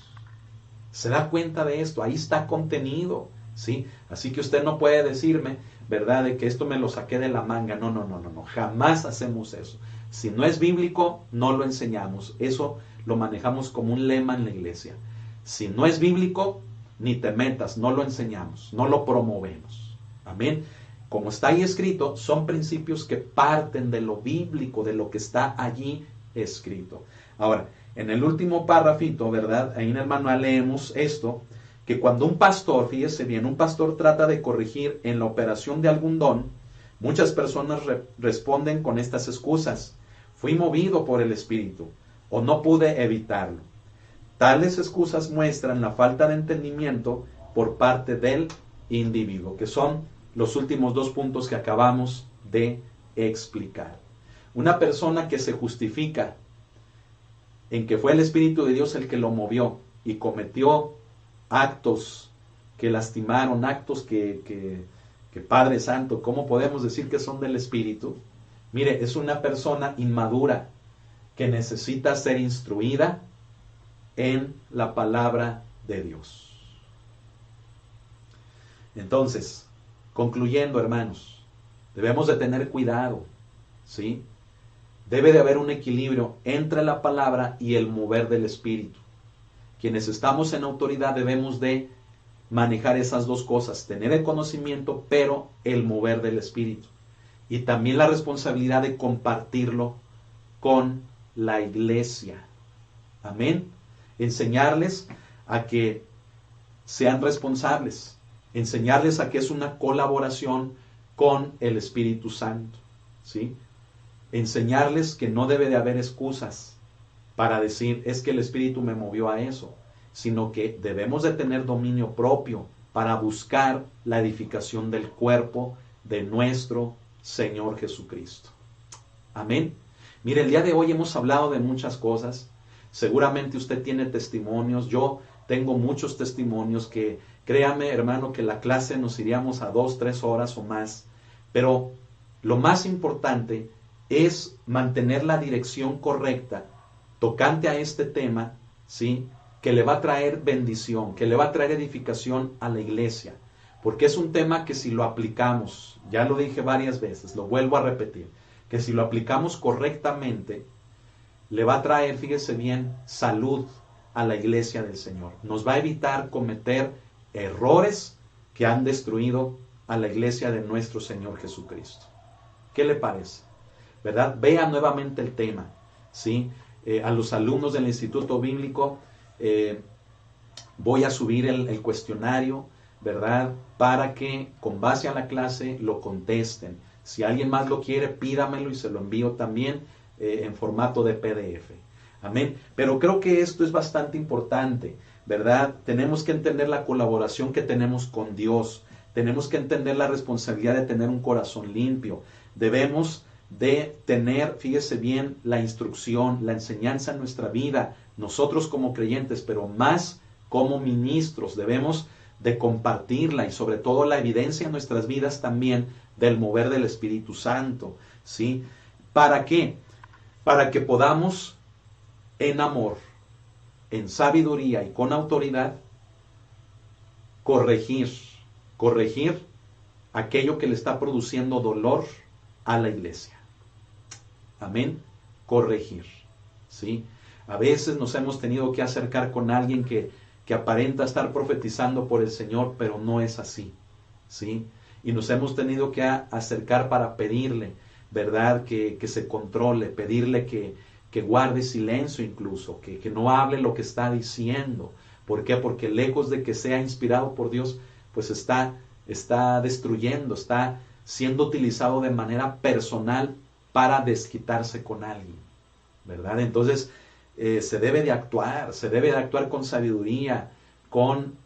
¿Se da cuenta de esto? Ahí está contenido, ¿sí? Así que usted no puede decirme, ¿verdad?, de que esto me lo saqué de la manga. No, jamás hacemos eso. Si no es bíblico, no lo enseñamos. Eso lo manejamos como un lema en la iglesia. Si no es bíblico, ni te metas, no lo enseñamos, no lo promovemos. Amén. Como está ahí escrito, son principios que parten de lo bíblico, de lo que está allí escrito. Ahora, en el último párrafito, ¿verdad?, ahí en el manual leemos esto, que cuando un pastor, fíjese bien, un pastor trata de corregir en la operación de algún don, muchas personas responden con estas excusas. Fui movido por el Espíritu, o no pude evitarlo. Tales excusas muestran la falta de entendimiento por parte del individuo, que son los últimos dos puntos que acabamos de explicar. Una persona que se justifica en que fue el Espíritu de Dios el que lo movió y cometió actos que lastimaron, actos que Padre Santo, ¿cómo podemos decir que son del Espíritu? Mire, es una persona inmadura que necesita ser instruida en la palabra de Dios. Entonces, concluyendo, hermanos, debemos de tener cuidado, ¿sí? Debe de haber un equilibrio entre la palabra y el mover del Espíritu. Quienes estamos en autoridad debemos de manejar esas dos cosas, tener el conocimiento, pero el mover del Espíritu. Y también la responsabilidad de compartirlo con la iglesia. Amén. Enseñarles a que sean responsables, enseñarles a que es una colaboración con el Espíritu Santo, ¿sí? Enseñarles que no debe de haber excusas para decir, es que el Espíritu me movió a eso, sino que debemos de tener dominio propio para buscar la edificación del cuerpo de nuestro Señor Jesucristo. Amén. Mire, el día de hoy hemos hablado de muchas cosas. Seguramente usted tiene testimonios. Yo tengo muchos testimonios que, créame, hermano, que la clase nos iríamos a 2, 3 horas o más. Pero lo más importante es mantener la dirección correcta tocante a este tema, ¿sí?, que le va a traer bendición, que le va a traer edificación a la iglesia. Porque es un tema que si lo aplicamos, ya lo dije varias veces, lo vuelvo a repetir, que si lo aplicamos correctamente, le va a traer, fíjese bien, salud a la iglesia del Señor. Nos va a evitar cometer errores que han destruido a la iglesia de nuestro Señor Jesucristo. ¿Qué le parece? ¿Verdad? Vea nuevamente el tema, ¿sí? A los alumnos del Instituto Bíblico voy a subir el cuestionario, ¿verdad?, para que con base a la clase lo contesten. Si alguien más lo quiere, pídamelo y se lo envío también en formato de PDF. Amén. Pero creo que esto es bastante importante, ¿verdad? Tenemos que entender la colaboración que tenemos con Dios. Tenemos que entender la responsabilidad de tener un corazón limpio. Debemos de tener, fíjese bien, la instrucción, la enseñanza en nuestra vida, nosotros como creyentes, pero más como ministros, debemos de compartirla y sobre todo la evidencia en nuestras vidas también del mover del Espíritu Santo, ¿sí? ¿Para qué? Para que podamos en amor, en sabiduría y con autoridad corregir aquello que le está produciendo dolor a la iglesia. Amén. Corregir, ¿sí? A veces nos hemos tenido que acercar con alguien que aparenta estar profetizando por el Señor, pero no es así, ¿sí? Y nos hemos tenido que acercar para pedirle, ¿verdad? Que se controle, pedirle que guarde silencio incluso, que no hable lo que está diciendo. ¿Por qué? Porque lejos de que sea inspirado por Dios, pues está destruyendo, está siendo utilizado de manera personal para desquitarse con alguien, ¿verdad? Entonces, se debe de actuar con sabiduría, con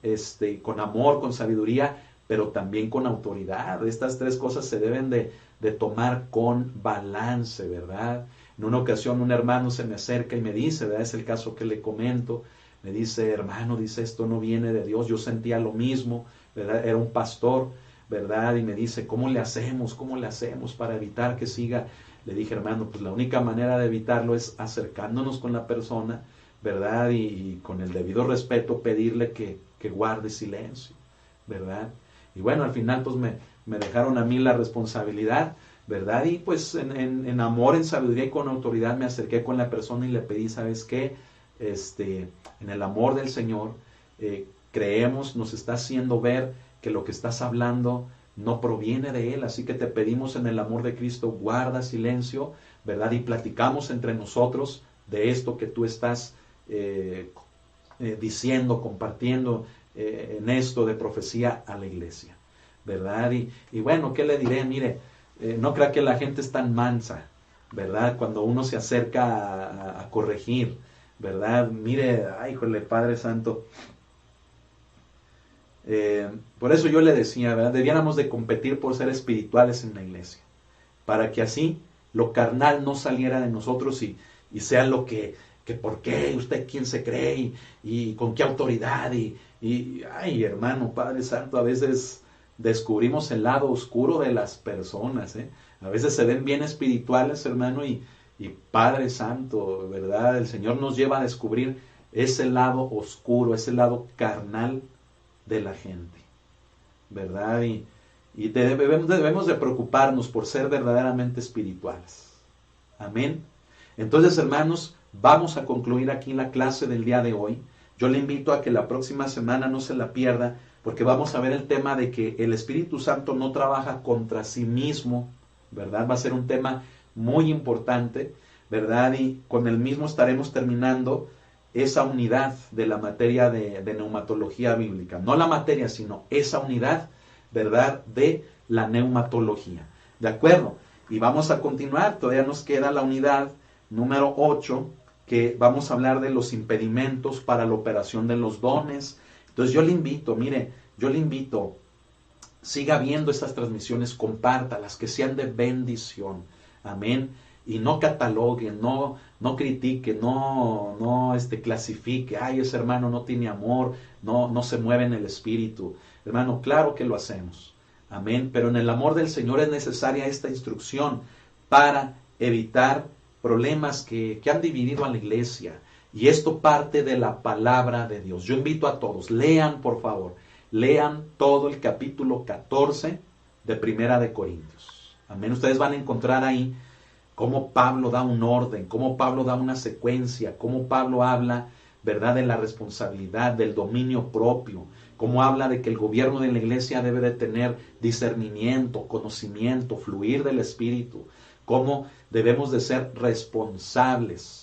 amor, con sabiduría, pero también con autoridad. Estas tres cosas se deben de tomar con balance, ¿verdad? En una ocasión un hermano se me acerca y me dice, ¿verdad? Es el caso que le comento, me dice, hermano, dice, esto no viene de Dios, yo sentía lo mismo, ¿verdad? Era un pastor, ¿verdad? Y me dice, ¿cómo le hacemos para evitar que siga? Le dije, hermano, pues la única manera de evitarlo es acercándonos con la persona, ¿verdad? Y con el debido respeto pedirle que guarde silencio, ¿verdad? Y bueno, al final pues me dejaron a mí la responsabilidad, ¿verdad? Y pues en amor, en sabiduría y con autoridad me acerqué con la persona y le pedí, ¿sabes qué? En el amor del Señor, creemos, nos está haciendo ver que lo que estás hablando no proviene de Él, así que te pedimos en el amor de Cristo, guarda silencio, ¿verdad? Y platicamos entre nosotros de esto que tú estás diciendo, compartiendo en esto de profecía a la iglesia, ¿verdad? Y bueno, ¿qué le diré? Mire, no crea que la gente es tan mansa, ¿verdad? Cuando uno se acerca a corregir, ¿verdad? Mire, ay, híjole, Padre Santo. Por eso yo le decía, ¿verdad? Debiéramos de competir por ser espirituales en la iglesia, para que así lo carnal no saliera de nosotros y sea lo que por qué, usted quién se cree y con qué autoridad ay, hermano, Padre Santo, a veces descubrimos el lado oscuro de las personas, ¿eh? A veces se ven bien espirituales, hermano, y Padre Santo, ¿verdad? El Señor nos lleva a descubrir ese lado oscuro, ese lado carnal de la gente, ¿verdad? Y debemos de preocuparnos por ser verdaderamente espirituales. Amén. Entonces, hermanos, vamos a concluir aquí la clase del día de hoy. Yo le invito a que la próxima semana no se la pierda, porque vamos a ver el tema de que el Espíritu Santo no trabaja contra sí mismo, ¿verdad? Va a ser un tema muy importante, ¿verdad? Y con el mismo estaremos terminando esa unidad de la materia de neumatología bíblica. No la materia, sino esa unidad, ¿verdad?, de la neumatología. ¿De acuerdo? Y vamos a continuar. Todavía nos queda la unidad número 8, que vamos a hablar de los impedimentos para la operación de los dones. Entonces yo le invito, mire, siga viendo estas transmisiones, compártalas, que sean de bendición. Amén. Y no catalogue, no critique, no clasifique. Ay, ese hermano no tiene amor, no se mueve en el espíritu. Hermano, claro que lo hacemos. Amén. Pero en el amor del Señor es necesaria esta instrucción para evitar problemas que han dividido a la iglesia. Y esto parte de la palabra de Dios. Yo invito a todos, lean por favor, lean todo el capítulo 14 de Primera de Corintios. Amén. Ustedes van a encontrar ahí cómo Pablo da un orden, cómo Pablo da una secuencia, cómo Pablo habla, ¿verdad?, de la responsabilidad, del dominio propio, cómo habla de que el gobierno de la iglesia debe de tener discernimiento, conocimiento, fluir del Espíritu, cómo debemos de ser responsables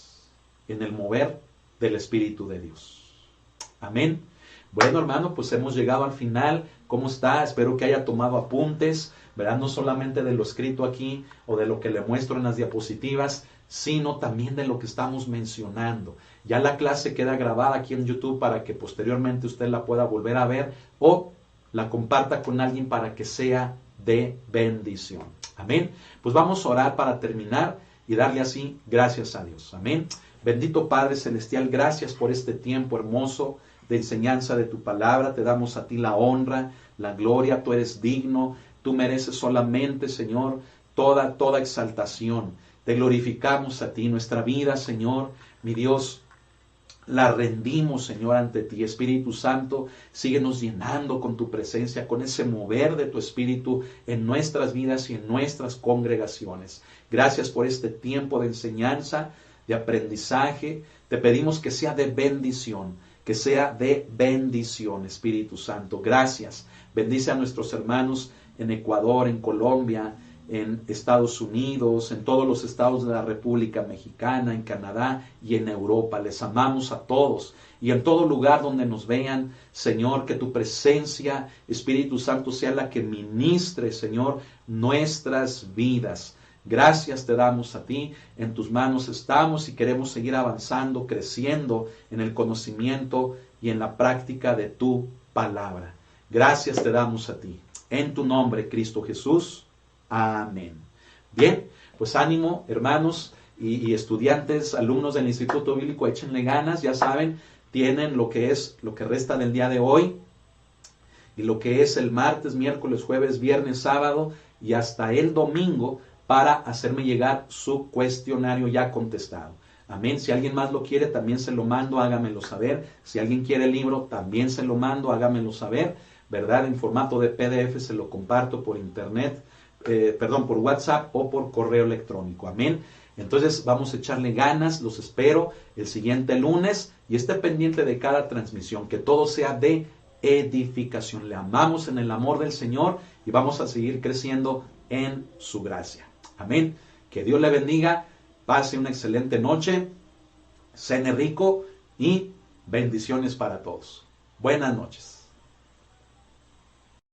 en el mover del Espíritu de Dios. Amén. Bueno, hermano, pues hemos llegado al final. ¿Cómo está? Espero que haya tomado apuntes, ¿verdad? No solamente de lo escrito aquí o de lo que le muestro en las diapositivas, sino también de lo que estamos mencionando. Ya la clase queda grabada aquí en YouTube para que posteriormente usted la pueda volver a ver o la comparta con alguien para que sea de bendición. Amén. Pues vamos a orar para terminar y darle así gracias a Dios. Amén. Bendito Padre Celestial, gracias por este tiempo hermoso de enseñanza de tu palabra. Te damos a ti la honra, la gloria. Tú eres digno. Tú mereces solamente, Señor, toda exaltación. Te glorificamos a ti. Nuestra vida, Señor, mi Dios, la rendimos, Señor, ante ti. Espíritu Santo, síguenos llenando con tu presencia, con ese mover de tu Espíritu en nuestras vidas y en nuestras congregaciones. Gracias por este tiempo de enseñanza, de aprendizaje. Te pedimos que sea de bendición, que sea de bendición, Espíritu Santo. Gracias. Bendice a nuestros hermanos en Ecuador, en Colombia, en Estados Unidos, en todos los estados de la República Mexicana, en Canadá y en Europa. Les amamos a todos y en todo lugar donde nos vean, Señor, que tu presencia, Espíritu Santo, sea la que ministre, Señor, nuestras vidas. Gracias te damos a ti, en tus manos estamos y queremos seguir avanzando, creciendo en el conocimiento y en la práctica de tu palabra. Gracias te damos a ti, en tu nombre, Cristo Jesús. Amén. Bien, pues ánimo, hermanos y estudiantes, alumnos del Instituto Bíblico, échenle ganas, ya saben, tienen lo que resta del día de hoy y lo que es el martes, miércoles, jueves, viernes, sábado y hasta el domingo para hacerme llegar su cuestionario ya contestado. Amén. Si alguien más lo quiere, también se lo mando, hágamelo saber. Si alguien quiere el libro, también se lo mando, hágamelo saber, ¿verdad? En formato de PDF se lo comparto por internet, por WhatsApp o por correo electrónico. Amén. Entonces vamos a echarle ganas, los espero el siguiente lunes y esté pendiente de cada transmisión, que todo sea de edificación. Le amamos en el amor del Señor y vamos a seguir creciendo en su gracia. Amén. Que Dios le bendiga, pase una excelente noche, cene rico y bendiciones para todos. Buenas noches.